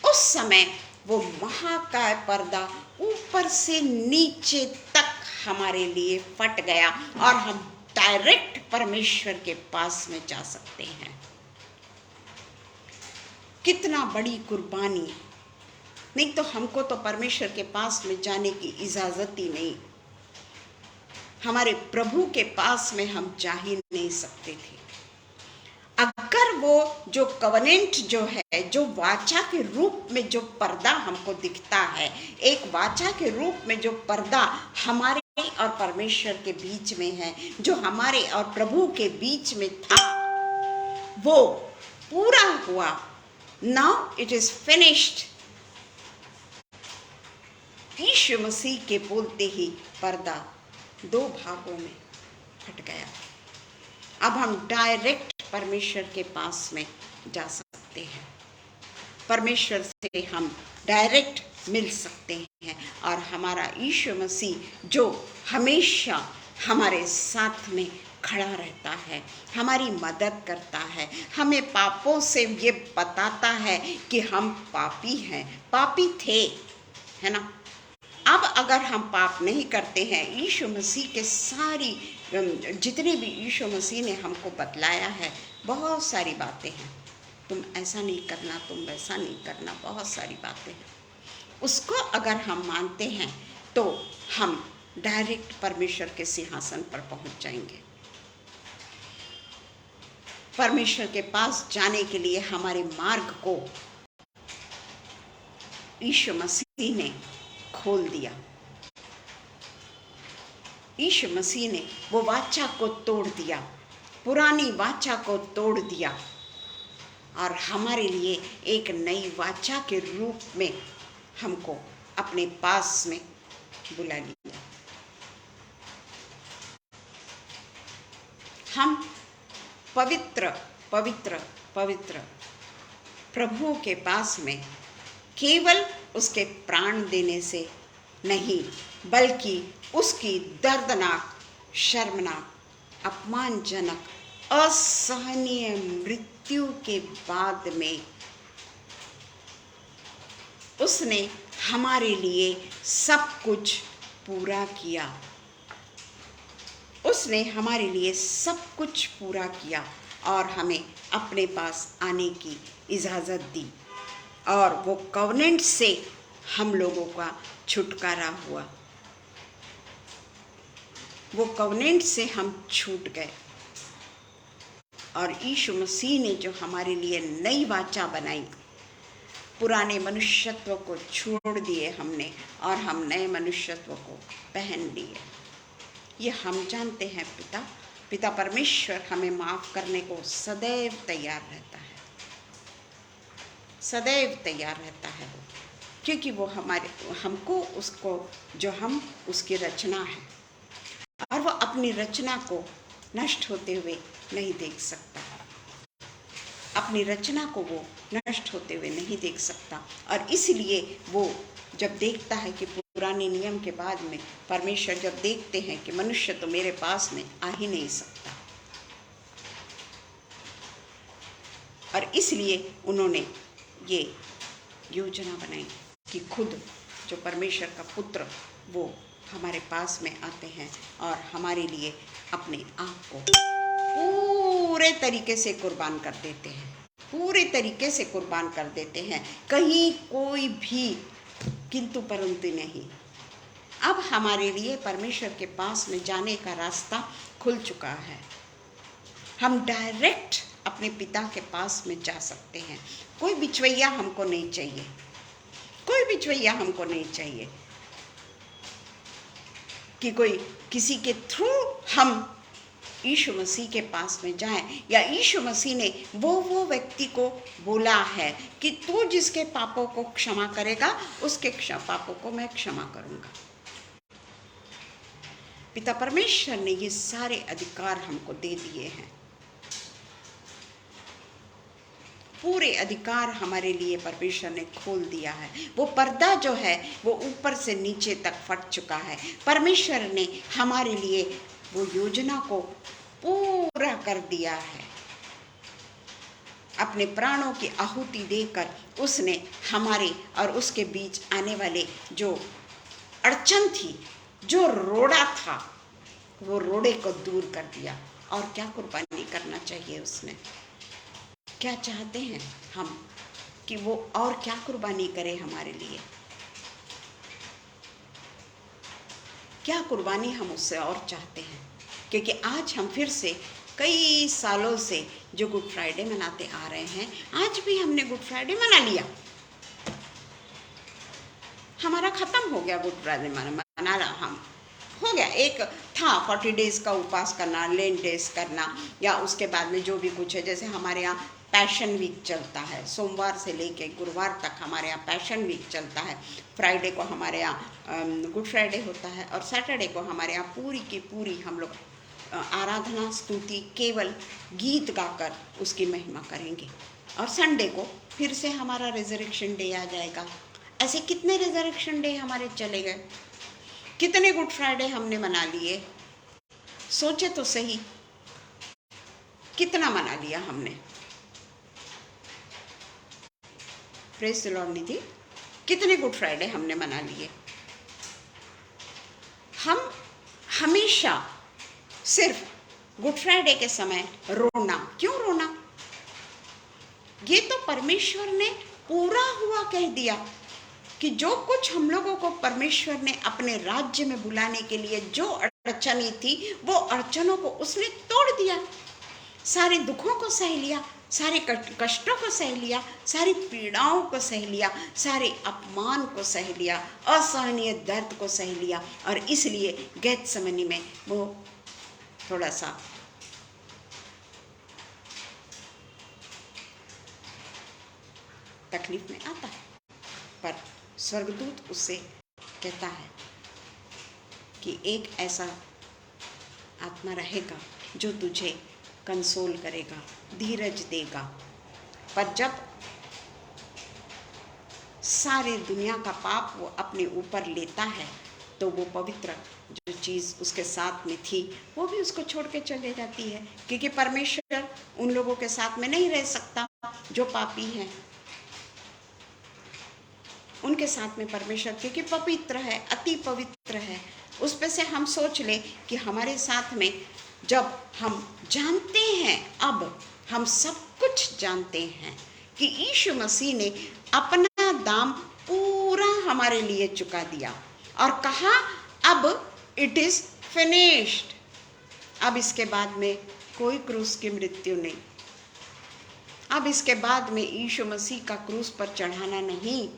उस समय वो महाकाय पर्दा ऊपर से नीचे तक हमारे लिए फट गया और हम डायरेक्ट परमेश्वर के पास में जा सकते हैं। कितना बड़ी कुर्बानी! नहीं तो हमको तो परमेश्वर के पास में जाने की इजाजत ही नहीं, हमारे प्रभु के पास में हम जा ही नहीं सकते थे। अगर वो जो कवनेंट जो है, जो वाचा के रूप में जो पर्दा हमको दिखता है, एक वाचा के रूप में जो पर्दा हमारे और परमेश्वर के बीच में है, जो हमारे और प्रभु के बीच में था, वो पूरा हुआ। Now it is finished. Yeshu Masih के बोलते ही पर्दा 2 भागों में फट गया। अब हम डायरेक्ट परमेश्वर के पास में जा सकते हैं, परमेश्वर से हम डायरेक्ट मिल सकते हैं, और हमारा यीशु मसीह जो हमेशा हमारे साथ में खड़ा रहता है, हमारी मदद करता है, हमें पापों से ये बताता है कि हम पापी हैं, पापी थे, है ना। अब अगर हम पाप नहीं करते हैं, यीशु मसीह के सारी जितने भी यीशु मसीह ने हमको बतलाया है, बहुत सारी बातें हैं, तुम ऐसा नहीं करना, तुम वैसा नहीं करना, बहुत सारी बातें हैं, उसको अगर हम मानते हैं तो हम डायरेक्ट परमेश्वर के सिंहासन पर पहुंच जाएंगे। परमेश्वर के पास जाने के लिए हमारे मार्ग को यीशु मसीह ने खोल दिया। यीशु मसीह ने वो वाचा को तोड़ दिया, पुरानी वाचा को तोड़ दिया, और हमारे लिए एक नई वाचा के रूप में हमको अपने पास में बुला लिया। हम पवित्र पवित्र पवित्र प्रभु के पास में केवल उसके प्राण देने से नहीं, बल्कि उसकी दर्दनाक, शर्मनाक, अपमानजनक, असहनीय मृत्यु के बाद में उसने हमारे लिए सब कुछ पूरा किया। उसने हमारे लिए सब कुछ पूरा किया और हमें अपने पास आने की इजाज़त दी, और वो कवनेंट से हम लोगों का छुटकारा हुआ। वो कवनेंट से हम छूट गए, और यीशु मसीह ने जो हमारे लिए नई वाचा बनाई, पुराने मनुष्यत्व को छोड़ दिए हमने, और हम नए मनुष्यत्व को पहन लिए। ये हम जानते हैं। पिता परमेश्वर हमें माफ़ करने को सदैव तैयार रहता है, सदैव तैयार रहता है वो, क्योंकि वो हमको उसको, जो हम उसकी रचना है, और वो अपनी रचना को नष्ट होते हुए नहीं देख सकता। अपनी रचना को वो नष्ट होते हुए नहीं देख सकता, और इसलिए वो जब देखता है कि पुराने नियम के बाद में परमेश्वर जब देखते हैं कि मनुष्य तो मेरे पास में आ ही नहीं सकता, और इसलिए उन्होंने ये योजना बनाई कि खुद जो परमेश्वर का पुत्र वो हमारे पास में आते हैं और हमारे लिए अपने आप को पूरे तरीके से कुर्बान कर देते हैं, पूरे तरीके से कुर्बान कर देते हैं, कहीं कोई भी किंतु परंतु नहीं। अब हमारे लिए परमेश्वर के पास में जाने का रास्ता खुल चुका है। हम डायरेक्ट अपने पिता के पास में जा सकते हैं। कोई बिचवैया हमको नहीं चाहिए, कोई बिचवैया हमको नहीं चाहिए कि कोई किसी के थ्रू हम यीशु मसीह के पास में जाएं, या यीशु मसीह ने वो व्यक्ति को बोला है कि तू जिसके पापों को क्षमा करेगा उसके पापों को मैं क्षमा करूंगा। पिता परमेश्वर ने ये सारे अधिकार हमको दे दिए हैं, पूरे अधिकार हमारे लिए परमेश्वर ने खोल दिया है। वो पर्दा जो है वो ऊपर से नीचे तक फट चुका है। परमेश्वर ने हमारे लिए वो योजना को पूरा कर दिया है। अपने प्राणों की आहुति देकर उसने हमारे और उसके बीच आने वाले जो अड़चन थी, जो रोड़ा था, वो रोड़े को दूर कर दिया। और क्या कुर्बानी करना चाहिए उसने? क्या चाहते हैं हम कि वो और क्या कुर्बानी करे हमारे लिए? क्या कुर्बानी हम उससे और चाहते हैं? क्योंकि आज हम फिर से कई सालों से जो गुड फ्राइडे मनाते आ रहे हैं, आज भी हमने गुड फ्राइडे मना लिया। हमारा खत्म हो गया गुड फ्राइडे मनाना। हम हो गया, एक था 40 डेज का उपवास करना, लेंट डेज करना, या उसके बाद में जो भी कुछ है। जैसे हमारे यहाँ पैशन वीक चलता है, सोमवार से लेके गुरुवार तक हमारे यहाँ पैशन वीक चलता है। फ्राइडे को हमारे यहाँ गुड फ्राइडे होता है, और सैटरडे को हमारे यहाँ पूरी की पूरी हम लोग आराधना स्तुति केवल गीत गाकर उसकी महिमा करेंगे। और संडे को फिर से हमारा रिजरेक्शन डे आ जाएगा। ऐसे कितने रिजरेक्शन डे हमारे चले गए, कितने गुड फ्राइडे हमने मना लिए। सोचे तो सही, कितना मना लिया हमने। प्रेज़ द लॉर्ड निधि, कितने गुड फ्राइडे हमने मना लिए। हम हमेशा सिर्फ गुड फ्राइडे के समय रोना, क्यों रोना? ये तो परमेश्वर ने पूरा हुआ कह दिया कि जो कुछ हम लोगों को परमेश्वर ने अपने राज्य में बुलाने के लिए जो अड़चनें थी, वो अड़चनों को उसने तोड़ दिया। सारे दुखों को सह लिया, सारे कष्टों को सह लिया, सारी पीड़ाओं को सह लिया, सारे अपमान को सह लिया, असहनीय दर्द को सह लिया। और इसलिए गेत्सेमनी में वो थोड़ा सा तकलीफ में आता है, पर स्वर्गदूत उससे कहता है कि एक ऐसा आत्मा रहेगा जो तुझे कंसोल करेगा, धीरज देगा। पर जब सारे दुनिया का पाप वो अपने ऊपर लेता है, तो वो पवित्र जो चीज़ उसके साथ में थी वो भी उसको छोड़ के चले जाती है। क्योंकि परमेश्वर उन लोगों के साथ में नहीं रह सकता जो पापी हैं, उनके साथ में परमेश्वर क्योंकि पवित्र है, अति पवित्र है। उस पे से हम सोच ले कि हमारे साथ में जब हम जानते हैं, अब हम सब कुछ जानते हैं कि यीशु मसीह ने अपना दाम पूरा हमारे लिए चुका दिया और कहा अब इट इज फिनिश्ड। अब इसके बाद में कोई क्रूस की मृत्यु नहीं, अब इसके बाद में यीशु मसीह का क्रूस पर चढ़ाना नहीं,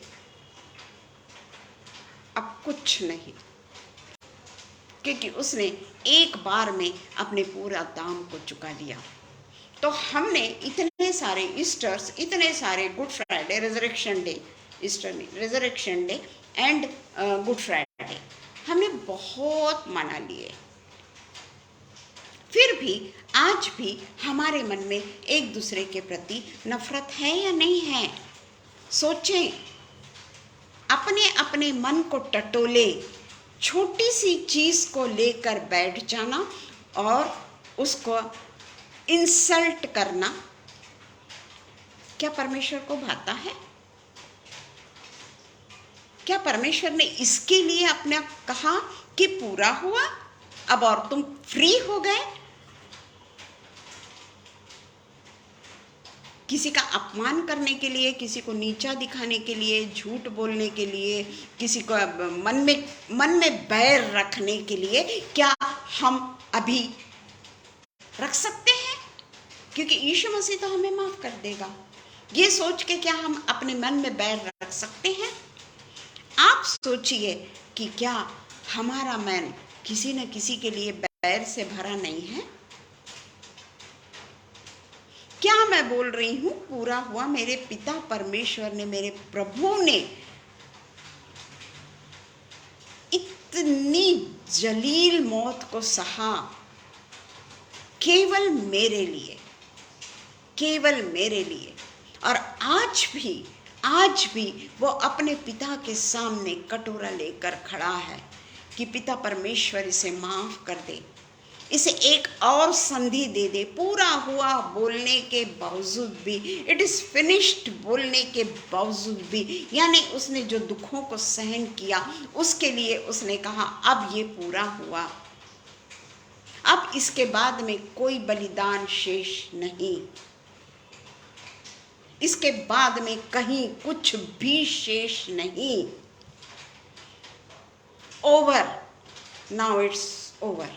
अब कुछ नहीं, क्योंकि उसने एक बार में अपने पूरा दाम को चुका लिया। तो हमने इतने सारे ईस्टर्स, इतने सारे good Friday, resurrection day, Easter नहीं, resurrection day and good Friday हमने बहुत मना लिए। फिर भी आज भी हमारे मन में एक दूसरे के प्रति नफरत है या नहीं है? सोचें, अपने अपने मन को टटोले, छोटी सी चीज को लेकर बैठ जाना और उसको इंसल्ट करना क्या परमेश्वर को भाता है? क्या परमेश्वर ने इसके लिए अपना कहा कि पूरा हुआ अब और तुम फ्री हो गए? किसी का अपमान करने के लिए, किसी को नीचा दिखाने के लिए, झूठ बोलने के लिए, किसी को मन में बैर रखने के लिए क्या हम अभी रख सकते हैं? क्योंकि यीशु मसीह तो हमें माफ कर देगा। ये सोच के क्या हम अपने मन में बैर रख सकते हैं? आप सोचिए कि क्या हमारा मन किसी न किसी के लिए बैर से भरा नहीं है? क्या मैं बोल रही हूं पूरा हुआ? मेरे पिता परमेश्वर ने, मेरे प्रभु ने इतनी जलील मौत को सहा केवल मेरे लिए, केवल मेरे लिए। और आज भी वो अपने पिता के सामने कटोरा लेकर खड़ा है कि पिता परमेश्वर इसे माफ कर दे, इसे एक और संधि दे दे। पूरा हुआ बोलने के बावजूद भी, इट इज फिनिश्ड बोलने के बावजूद भी, यानी उसने जो दुखों को सहन किया उसके लिए उसने कहा अब ये पूरा हुआ, अब इसके बाद में कोई बलिदान शेष नहीं, इसके बाद में कहीं कुछ भी शेष नहीं। Over, now it's over.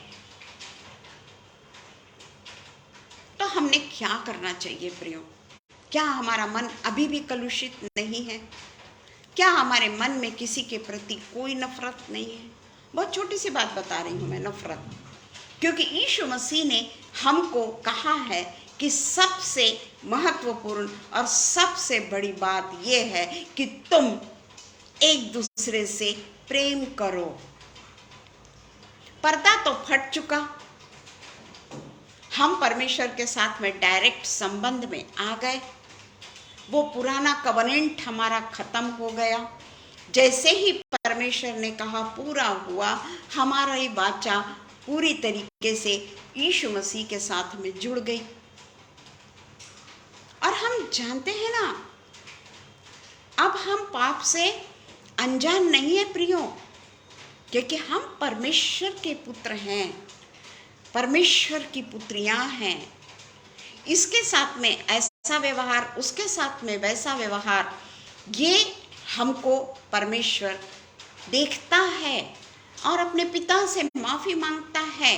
तो हमने क्या करना चाहिए प्रियो? क्या हमारा मन अभी भी कलुषित नहीं है? क्या हमारे मन में किसी के प्रति कोई नफरत नहीं है? बहुत छोटी सी बात बता रही हूं मैं, नफरत। क्योंकि यीशु मसीह ने हमको कहा है कि सबसे महत्वपूर्ण और सबसे बड़ी बात यह है कि तुम एक दूसरे से प्रेम करो। पर्दा तो फट चुका, हम परमेश्वर के साथ में डायरेक्ट संबंध में आ गए, वो पुराना कवनेंट हमारा खत्म हो गया। जैसे ही परमेश्वर ने कहा पूरा हुआ, हमारी वाचा पूरी तरीके से यीशु मसीह के साथ में जुड़ गई। और हम जानते हैं ना, अब हम पाप से अनजान नहीं है प्रियो, क्योंकि हम परमेश्वर के पुत्र हैं, परमेश्वर की पुत्रियां हैं। इसके साथ में ऐसा व्यवहार, उसके साथ में वैसा व्यवहार, ये हमको परमेश्वर देखता है और अपने पिता से माफी मांगता है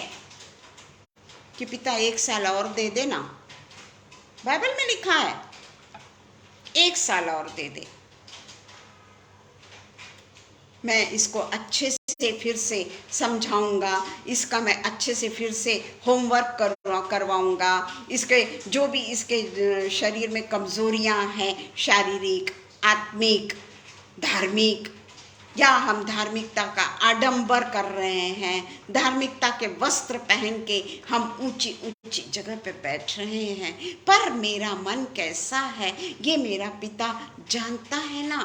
कि पिता 1 साल और दे देना। बाइबल में लिखा है 1 साल और दे दे, मैं इसको अच्छे से फिर से समझाऊंगा, इसका मैं अच्छे से फिर से होमवर्क करवाऊंगा, इसके जो भी इसके शरीर में कमजोरियां हैं, शारीरिक, आत्मिक, धार्मिक, या हम धार्मिकता का आडंबर कर रहे हैं, धार्मिकता के वस्त्र पहन के हम ऊंची ऊंची जगह पे बैठ रहे हैं, पर मेरा मन कैसा है ये मेरा पिता जानता है ना।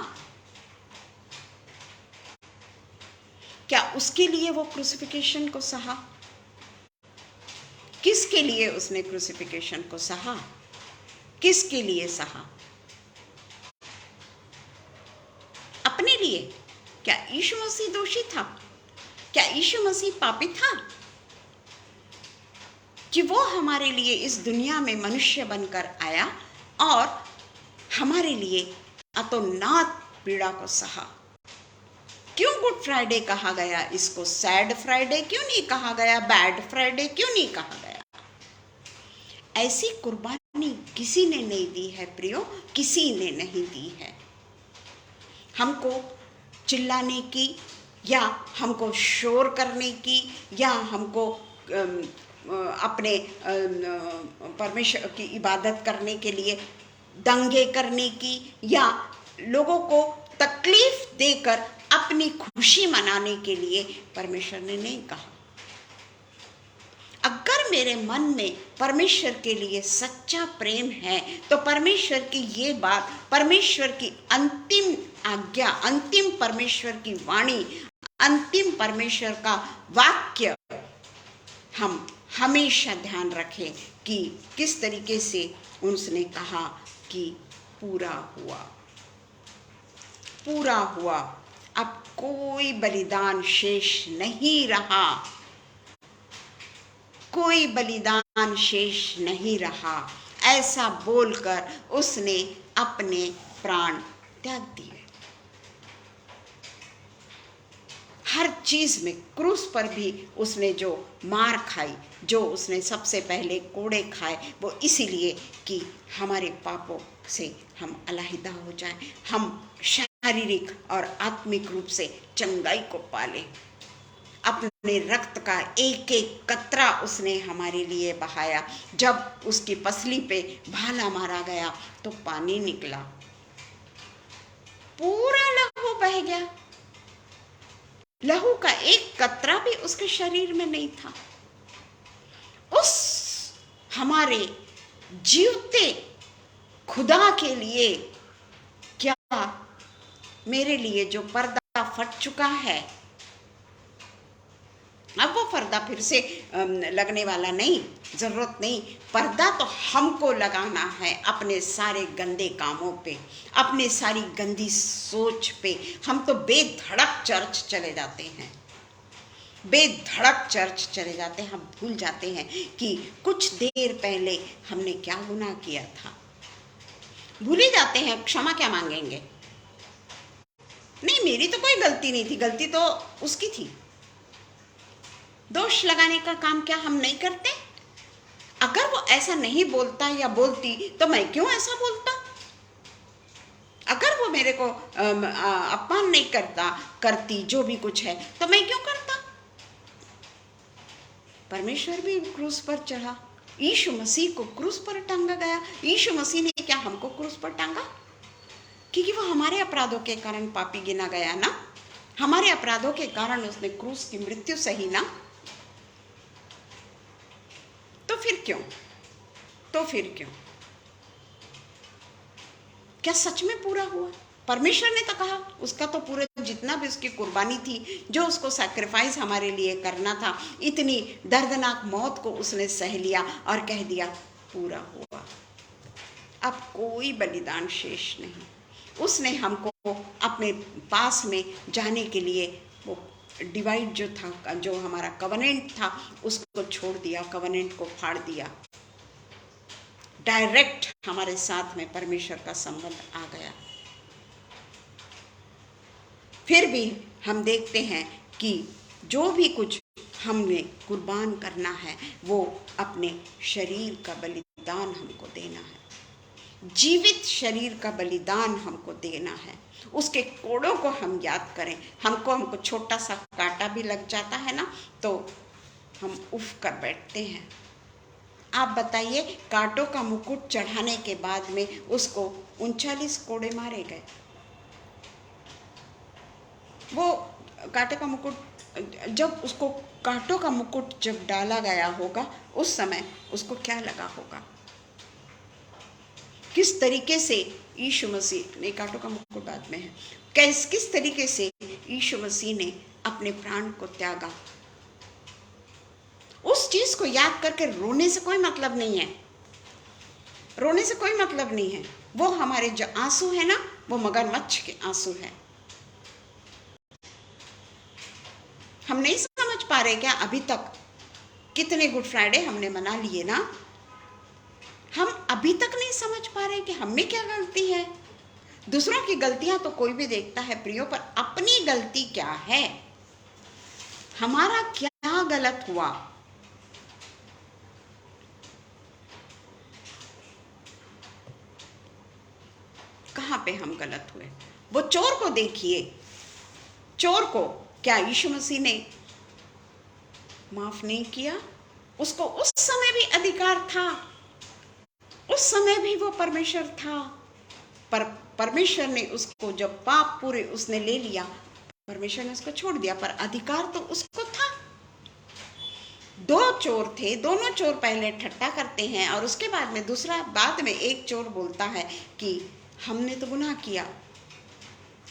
क्या उसके लिए वो क्रूसिफिकेशन को सहा? किसके लिए उसने क्रूसिफिकेशन को सहा? किसके लिए सहा? अपने लिए? क्या यीशु मसीह दोषी था? क्या यीशु मसीह पापी था कि वो हमारे लिए इस दुनिया में मनुष्य बनकर आया और हमारे लिए अतोनात पीड़ा को सहा? क्यों गुड फ्राइडे कहा गया? इसको सैड फ्राइडे क्यों नहीं कहा गया? बैड फ्राइडे क्यों नहीं कहा गया? ऐसी कुर्बानी किसी ने नहीं दी है प्रियो, किसी ने नहीं दी है। हमको चिल्लाने की, या हमको शोर करने की, या हमको अपने परमेश्वर की इबादत करने के लिए दंगे करने की, या लोगों को तकलीफ देकर अपनी खुशी मनाने के लिए परमेश्वर ने नहीं कहा। अगर मेरे मन में परमेश्वर के लिए सच्चा प्रेम है तो परमेश्वर की ये बात, परमेश्वर की अंतिम आज्ञा, अंतिम परमेश्वर की वाणी, अंतिम परमेश्वर का वाक्य हम हमेशा ध्यान रखें कि किस तरीके से उसने कहा कि पूरा हुआ, पूरा हुआ, अब कोई बलिदान शेष नहीं रहा, कोई बलिदान शेष नहीं रहा। ऐसा बोलकर उसने अपने प्राण त्याग दिए। हर चीज में, क्रूस पर भी उसने जो मार खाई, जो उसने सबसे पहले कोड़े खाए, वो इसीलिए कि हमारे पापों से हम अलहदा हो जाएं, हम शारीरिक और आत्मिक रूप से चंगाई को पालें। अपने रक्त का एक एक कतरा उसने हमारे लिए बहाया। जब उसकी पसली पे भाला मारा गया तो पानी निकला, पूरा लहू बह गया। लहू का एक कतरा भी उसके शरीर में नहीं था। उस हमारे जीवते खुदा के लिए क्या मेरे लिए जो पर्दा फट चुका है, अब वो पर्दा फिर से लगने वाला नहीं, जरूरत नहीं। पर्दा तो हमको लगाना है अपने सारे गंदे कामों पे, अपने सारी गंदी सोच पे। हम तो बेधड़क चर्च चले जाते हैं, बेधड़क चर्च चले जाते हैं। हम भूल जाते हैं कि कुछ देर पहले हमने क्या गुनाह किया था। भूल ही जाते हैं। क्षमा क्या मांगेंगे? नहीं, मेरी तो कोई गलती नहीं थी, गलती तो उसकी थी। दोष लगाने का काम क्या हम नहीं करते? अगर वो ऐसा नहीं बोलता या बोलती तो मैं क्यों ऐसा बोलता? अगर वो मेरे को अपमान नहीं करती जो भी कुछ है, तो मैं क्यों करता? परमेश्वर भी क्रूस पर चढ़ा, यीशु मसीह को क्रूस पर टांगा गया। यीशु मसीह ने क्या हमको क्रूस पर टांगा? क्योंकि वो हमारे अपराधों के कारण पापी गिना गया ना, हमारे अपराधों के कारण उसने क्रूस की मृत्यु सही ना। तो फिर क्यों? क्या सच में पूरा हुआ? परमेश्वर ने तो कहा, उसका तो पूरा जितना भी उसकी कुर्बानी थी, जो उसको सैक्रिफाइस हमारे लिए करना था, इतनी दर्दनाक मौत को उसने सह लिया और कह दिया पूरा हुआ। अब कोई बलिदान शेष नहीं। उसने हमको अपने पास में जाने के लिए वो डिवाइड जो था, जो हमारा कवनेंट था, उसको छोड़ दिया, कवनेंट को फाड़ दिया। डायरेक्ट हमारे साथ में परमेश्वर का संबंध आ गया। फिर भी हम देखते हैं कि जो भी कुछ हमने कुर्बान करना है, वो अपने शरीर का बलिदान हमको देना है। जीवित शरीर का बलिदान हमको देना है। उसके कोड़ों को हम याद करें। हमको छोटा सा कांटा भी लग जाता है ना, तो हम उफ कर बैठते हैं। आप बताइए, कांटों का मुकुट चढ़ाने के बाद में उसको 39 कोड़े मारे गए। वो कांटे का मुकुट, जब उसको कांटों का मुकुट जब डाला गया होगा, उस समय उसको क्या लगा होगा? किस तरीके से यीशु मसीह ने, कांटों का मुकुट बाद में है, किस तरीके से यीशु मसीह ने अपने प्राण को त्यागा। उस चीज को याद करके रोने से कोई मतलब नहीं है, रोने से कोई मतलब नहीं है। वो हमारे जो आंसू है ना, वो मगरमच्छ के आंसू है। हम नहीं समझ पा रहे क्या अभी तक? कितने गुड फ्राइडे हमने मना लिए ना, हम अभी तक नहीं समझ पा रहे कि हम में क्या गलती है। दूसरों की गलतियां तो कोई भी देखता है प्रियो, पर अपनी गलती क्या है? हमारा क्या गलत हुआ? कहां पे हम गलत हुए? वो चोर को देखिए, चोर को क्या यीशु मसीह ने माफ नहीं किया? उसको उस समय भी अधिकार था, उस समय भी वो परमेश्वर था, पर परमेश्वर ने उसको, जब पाप पूरे उसने ले लिया, परमेश्वर ने उसको छोड़ दिया, पर अधिकार तो उसको था। दो चोर थे, दोनों चोर पहले ठट्टा करते हैं और उसके बाद में बाद में एक चोर बोलता है कि हमने तो गुनाह किया,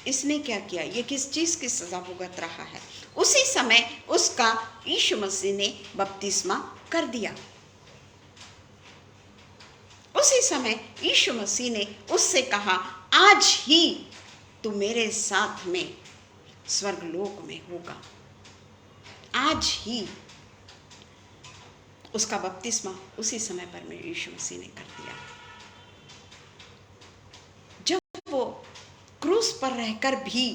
इसने क्या किया, ये किस चीज की सजा भुगत रहा है। उसी समय उसका यीशु मसीह ने बपतिस्मा कर दिया। उसी समय यीशु मसीह ने उससे कहा, आज ही तू मेरे साथ में स्वर्गलोक में होगा। आज ही उसका बपतिस्मा उसी समय पर मेरे यीशु मसीह ने कर दिया। जब वो क्रूस पर रहकर भी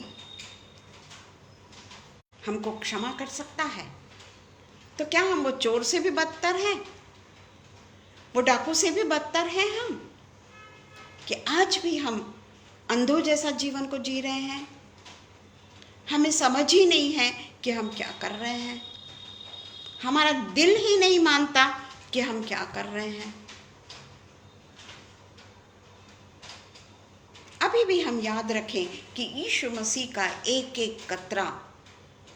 हमको क्षमा कर सकता है, तो क्या हम वो चोर से भी बदतर हैं, वो डाकू से भी बदतर हैं हम, कि आज भी हम अंधों जैसा जीवन को जी रहे हैं? हमें समझ ही नहीं है कि हम क्या कर रहे हैं, हमारा दिल ही नहीं मानता कि हम क्या कर रहे हैं। अभी भी हम याद रखें कि यीशु मसीह का एक एक कतरा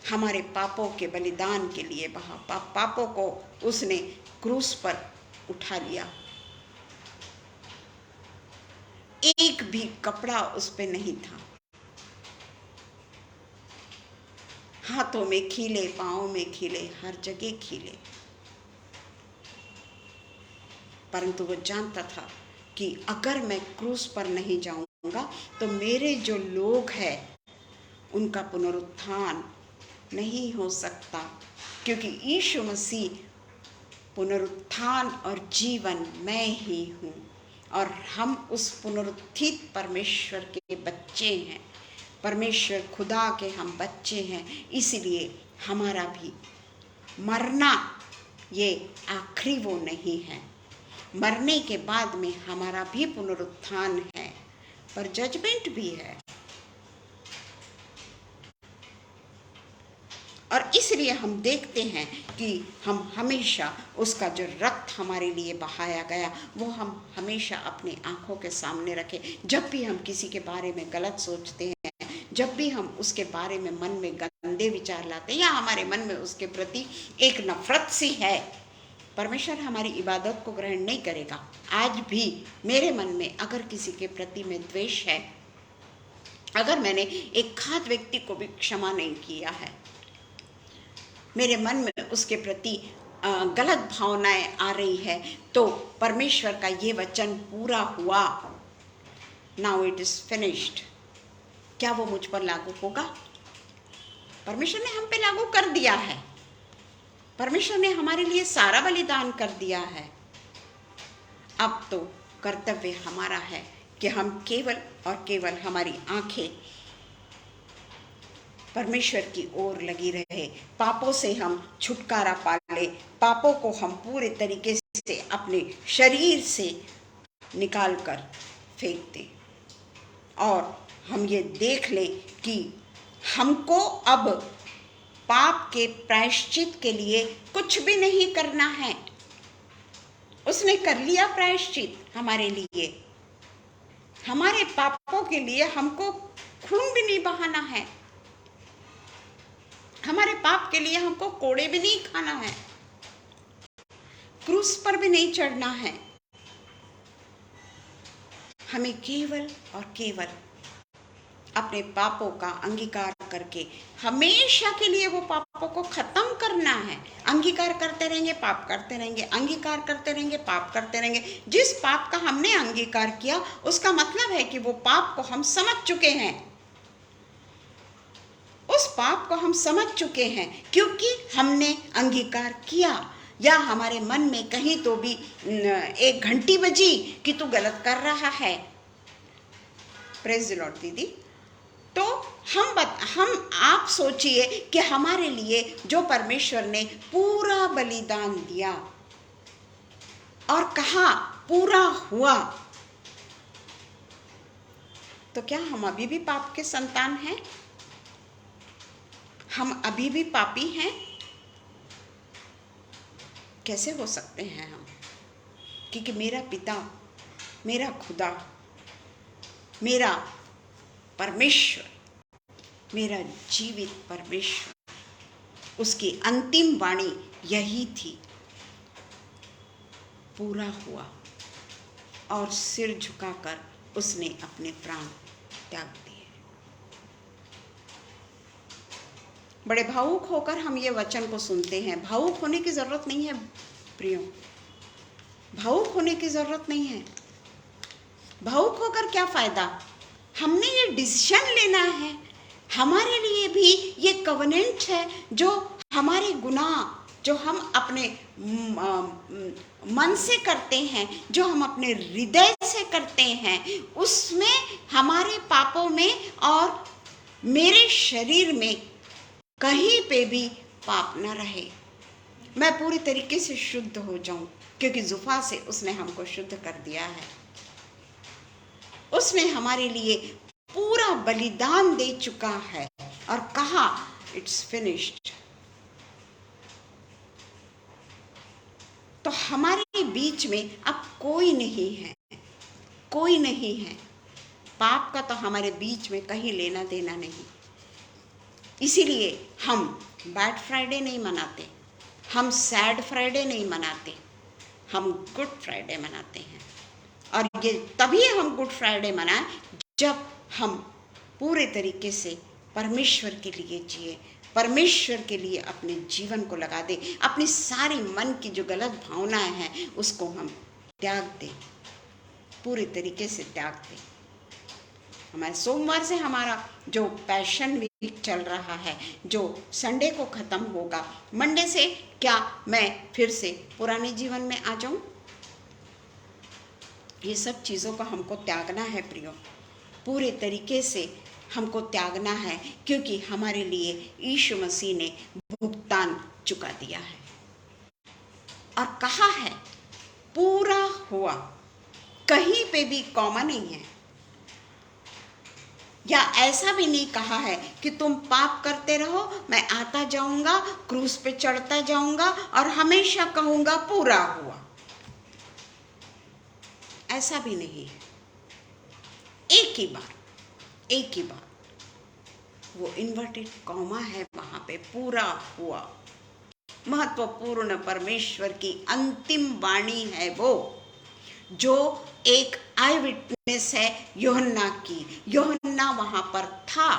हमारे पापों के बलिदान के लिए बहा। पापों को उसने क्रूस पर उठा लिया, एक भी कपड़ा उस पे नहीं था। हाथों में खीले, पाँव में खीले, हर जगह खीले, परंतु वो जानता था कि अगर मैं क्रूस पर नहीं जाऊंगा तो मेरे जो लोग हैं उनका पुनरुत्थान नहीं हो सकता, क्योंकि यीशु मसीह पुनरुत्थान और जीवन मैं ही हूँ, और हम उस पुनरुत्थित परमेश्वर के बच्चे हैं, परमेश्वर खुदा के हम बच्चे हैं। इसलिए हमारा भी मरना ये आखिरी वो नहीं है, मरने के बाद में हमारा भी पुनरुत्थान है, पर जजमेंट भी है। और इसलिए हम देखते हैं कि हम हमेशा उसका जो रक्त हमारे लिए बहाया गया वो हम हमेशा अपनी आंखों के सामने रखें। जब भी हम किसी के बारे में गलत सोचते हैं, जब भी हम उसके बारे में मन में गंदे विचार लाते हैं या हमारे मन में उसके प्रति एक नफरत सी है, परमेश्वर हमारी इबादत को ग्रहण नहीं करेगा। आज भी मेरे मन में अगर किसी के प्रति में द्वेष है, अगर मैंने एक खास व्यक्ति को भी क्षमा नहीं किया है, मेरे मन में उसके प्रति गलत भावनाएं आ रही है, तो परमेश्वर का ये वचन पूरा हुआ, नाउ इट इज फिनिश्ड, क्या वो मुझ पर लागू होगा? परमेश्वर ने हम पे लागू कर दिया है, परमेश्वर ने हमारे लिए सारा बलिदान कर दिया है। अब तो कर्तव्य हमारा है कि हम केवल और केवल हमारी आंखें परमेश्वर की ओर लगी रहे, पापों से हम छुटकारा पा ले, पापों को हम पूरे तरीके से अपने शरीर से निकाल कर फेंक दें, और हम ये देख लें कि हमको अब पाप के प्रायश्चित के लिए कुछ भी नहीं करना है। उसने कर लिया प्रायश्चित हमारे लिए, हमारे पापों के लिए हमको खून भी नहीं बहाना है, हमारे पाप के लिए हमको कोड़े भी नहीं खाना है, क्रूस पर भी नहीं चढ़ना है। हमें केवल और केवल अपने पापों का अंगीकार करके हमेशा के लिए वो पापों को खत्म करना है। अंगीकार करते रहेंगे, पाप करते रहेंगे, अंगीकार करते रहेंगे, पाप करते रहेंगे। जिस पाप का हमने अंगीकार किया उसका मतलब है कि वो पाप को हम समझ चुके हैं, उस पाप को हम समझ चुके हैं, क्योंकि हमने अंगीकार किया, या हमारे मन में कहीं तो भी एक घंटी बजी कि तू गलत कर रहा है। प्रेज़ द लॉर्ड दीदी। तो आप सोचिए कि हमारे लिए जो परमेश्वर ने पूरा बलिदान दिया और कहा पूरा हुआ, तो क्या हम अभी भी पाप के संतान हैं? हम अभी भी पापी हैं? कैसे हो सकते हैं हम? क्योंकि मेरा पिता, मेरा खुदा, मेरा परमेश्वर, मेरा जीवित परमेश्वर, उसकी अंतिम वाणी यही थी, पूरा हुआ, और सिर झुकाकर उसने अपने प्राण त्याग दिए। बड़े भावुक होकर हम ये वचन को सुनते हैं। भावुक होने की ज़रूरत नहीं है प्रियो, भावुक होने की ज़रूरत नहीं है। भावुक होकर क्या फ़ायदा? हमने ये डिसीजन लेना है, हमारे लिए भी ये कवनेंट है, जो हमारे गुनाह जो हम अपने मन से करते हैं, जो हम अपने हृदय से करते हैं, उसमें हमारे पापों में और मेरे शरीर में कहीं पे भी पाप न रहे, मैं पूरी तरीके से शुद्ध हो जाऊं, क्योंकि जुफा से उसने हमको शुद्ध कर दिया है। उसने हमारे लिए पूरा बलिदान दे चुका है और कहा इट्स फिनिश्ड। तो हमारे बीच में अब कोई नहीं है, कोई नहीं है। पाप का तो हमारे बीच में कहीं लेना देना नहीं। इसीलिए हम बैड फ्राइडे नहीं मनाते, हम सैड फ्राइडे नहीं मनाते, हम गुड फ्राइडे मनाते हैं। और ये तभी हम गुड फ्राइडे मनाएं जब हम पूरे तरीके से परमेश्वर के लिए जिए, परमेश्वर के लिए अपने जीवन को लगा दें, अपनी सारी मन की जो गलत भावनाएं हैं उसको हम त्याग दें, पूरे तरीके से त्याग दें। हमारे सोमवार से हमारा जो पैशन वीक चल रहा है, जो संडे को ख़त्म होगा, मंडे से क्या मैं फिर से पुराने जीवन में आ जाऊं? ये सब चीज़ों को हमको त्यागना है प्रियो, पूरे तरीके से हमको त्यागना है, क्योंकि हमारे लिए यीशु मसीह ने भुगतान चुका दिया है और कहा है पूरा हुआ। कहीं पे भी कॉमा नहीं है, या ऐसा भी नहीं कहा है कि तुम पाप करते रहो, मैं आता जाऊंगा, क्रूस पे चढ़ता जाऊंगा और हमेशा कहूंगा पूरा हुआ। ऐसा भी नहीं है। एक ही बार वो इन्वर्टेड कॉमा है वहां पे, पूरा हुआ। महत्वपूर्ण परमेश्वर की अंतिम वाणी है वो, जो एक आई विटनेस है यूहन्ना की। यूहन्ना वहां पर था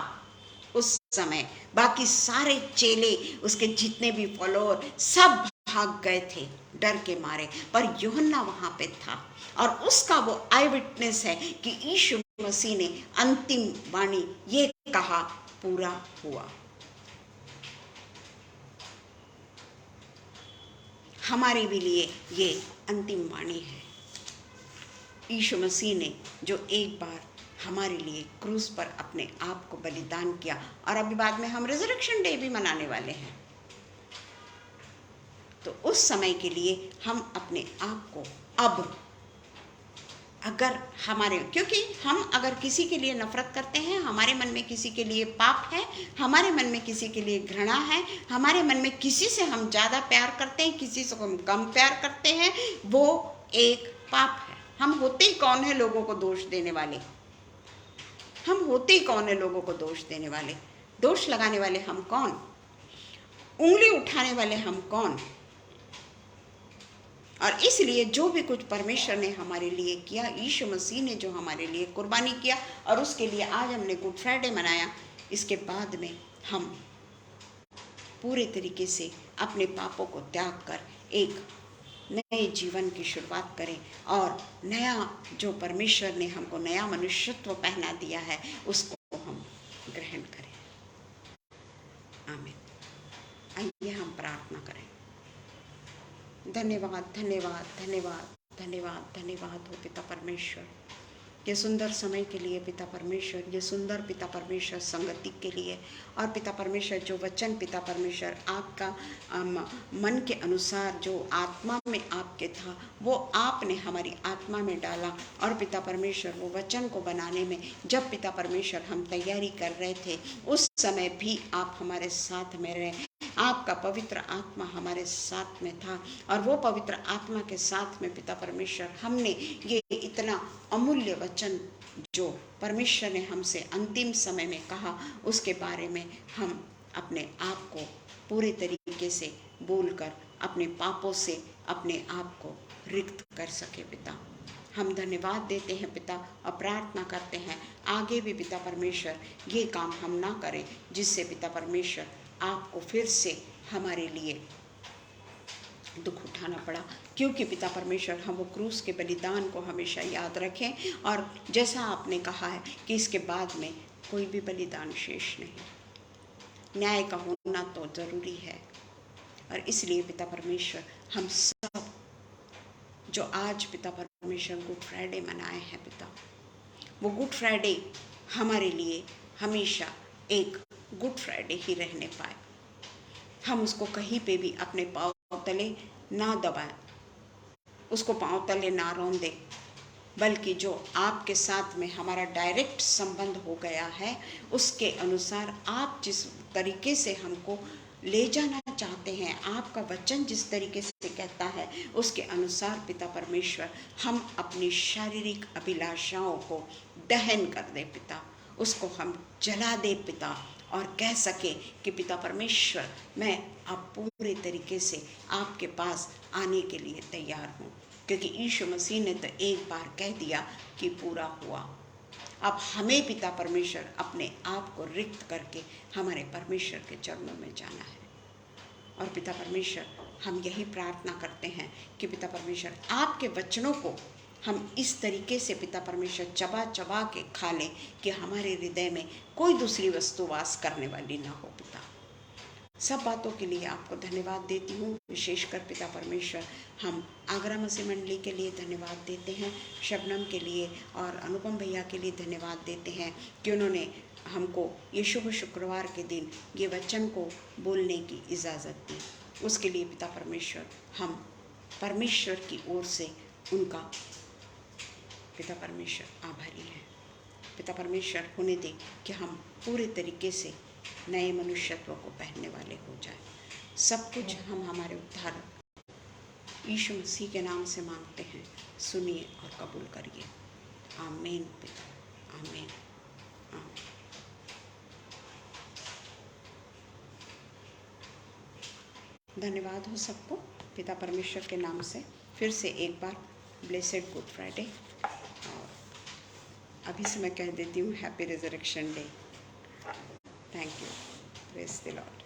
उस समय, बाकी सारे चेले, उसके जितने भी फॉलोअर सब भाग गए थे डर के मारे, पर यूहन्ना वहां पे था और उसका वो आई विटनेस है कि यीशु मसीह ने अंतिम वाणी ये कहा पूरा हुआ। हमारे भी लिए ये अंतिम वाणी है। यीशु मसीह ने जो एक बार हमारे लिए क्रूस पर अपने आप को बलिदान किया, और अभी बाद में हम रिजरेक्शन डे भी मनाने वाले हैं, तो उस समय के लिए हम अपने आप को अब अगर हमारे, क्योंकि हम अगर किसी के लिए नफरत करते हैं, हमारे मन में किसी के लिए पाप है, हमारे मन में किसी के लिए घृणा है, हमारे मन में किसी से हम ज़्यादा प्यार करते हैं, किसी से हम कम प्यार करते हैं, वो एक पाप है। हम होते ही कौन है लोगों को दोष देने वाले? हम होते ही कौन है लोगों को दोष देने वाले? दोष लगाने वाले हम कौन? उंगली उठाने वाले हम कौन? और इसलिए जो भी कुछ परमेश्वर ने हमारे लिए किया, यीशु मसीह ने जो हमारे लिए कुर्बानी किया, और उसके लिए आज हमने गुड फ्राइडे मनाया, इसके बाद में हम पूरे तरीके से अपने पापों को त्याग कर एक नए जीवन की शुरुआत करें और नया जो परमेश्वर ने हमको नया मनुष्यत्व पहना दिया है उसको हम ग्रहण करें। आमीन। आइए हम प्रार्थना करें। धन्यवाद धन्यवाद धन्यवाद धन्यवाद धन्यवाद हो पिता परमेश्वर, ये सुंदर समय के लिए पिता परमेश्वर, ये सुंदर पिता परमेश्वर संगति के लिए, और पिता परमेश्वर जो वचन पिता परमेश्वर आपका मन के अनुसार जो आत्मा में आपके था वो आपने हमारी आत्मा में डाला, और पिता परमेश्वर वो वचन को बनाने में जब पिता परमेश्वर हम तैयारी कर रहे थे उस समय भी आप हमारे साथ में रहे, आपका पवित्र आत्मा हमारे साथ में था, और वो पवित्र आत्मा के साथ में पिता परमेश्वर हमने ये इतना अमूल्य वचन जो परमेश्वर ने हमसे अंतिम समय में कहा उसके बारे में हम अपने आप को पूरे तरीके से बोलकर अपने पापों से अपने आप को रिक्त कर सके। पिता हम धन्यवाद देते हैं पिता, और प्रार्थना करते हैं आगे भी पिता परमेश्वर ये काम हम ना करें जिससे पिता परमेश्वर आपको फिर से हमारे लिए दुख उठाना पड़ा, क्योंकि पिता परमेश्वर हम वो क्रूस के बलिदान को हमेशा याद रखें, और जैसा आपने कहा है कि इसके बाद में कोई भी बलिदान शेष नहीं, न्याय का होना तो ज़रूरी है। और इसलिए पिता परमेश्वर हम सब जो आज पिता परमेश्वर गुड फ्राइडे मनाए हैं पिता, वो गुड फ्राइडे हमारे लिए हमेशा एक गुड फ्राइडे ही रहने पाए, हम उसको कहीं पे भी अपने पाँव तले ना दबाएं, उसको पाँव तले ना रौंदें, बल्कि जो आपके साथ में हमारा डायरेक्ट संबंध हो गया है उसके अनुसार आप जिस तरीके से हमको ले जाना चाहते हैं, आपका वचन जिस तरीके से कहता है उसके अनुसार पिता परमेश्वर हम अपनी शारीरिक अभिलाषाओं को दहन कर दे पिता, उसको हम जला दे पिता, और कह सके कि पिता परमेश्वर मैं अब पूरे तरीके से आपके पास आने के लिए तैयार हूँ, क्योंकि यीशु मसीह ने तो एक बार कह दिया कि पूरा हुआ। अब हमें पिता परमेश्वर अपने आप को रिक्त करके हमारे परमेश्वर के चरणों में जाना है। और पिता परमेश्वर हम यही प्रार्थना करते हैं कि पिता परमेश्वर आपके वचनों को हम इस तरीके से पिता परमेश्वर चबा चबा के खा लें कि हमारे हृदय में कोई दूसरी वस्तु वास करने वाली ना हो पिता। सब बातों के लिए आपको धन्यवाद देती हूँ। विशेषकर पिता परमेश्वर हम आगरा मसीह मंडली के लिए धन्यवाद देते हैं, शबनम के लिए और अनुपम भैया के लिए धन्यवाद देते हैं कि उन्होंने हमको ये शुभ शुक्रवार के दिन ये वचन को बोलने की इजाज़त दी। उसके लिए पिता परमेश्वर हम परमेश्वर की ओर से उनका पिता परमेश्वर आभारी हैं। पिता परमेश्वर होने दे कि हम पूरे तरीके से नए मनुष्यत्व को पहनने वाले हो जाए। सब कुछ हम हमारे उद्धार यीशु मसीह के नाम से मांगते हैं, सुनिए और कबूल करिए। आमीन पिता, आमीन, आमीन। धन्यवाद हो सबको पिता परमेश्वर के नाम से। फिर से एक बार ब्लेसेड गुड फ्राइडे, और अभी से मैं कह देती हूँ happy resurrection day. Thank you, praise the Lord.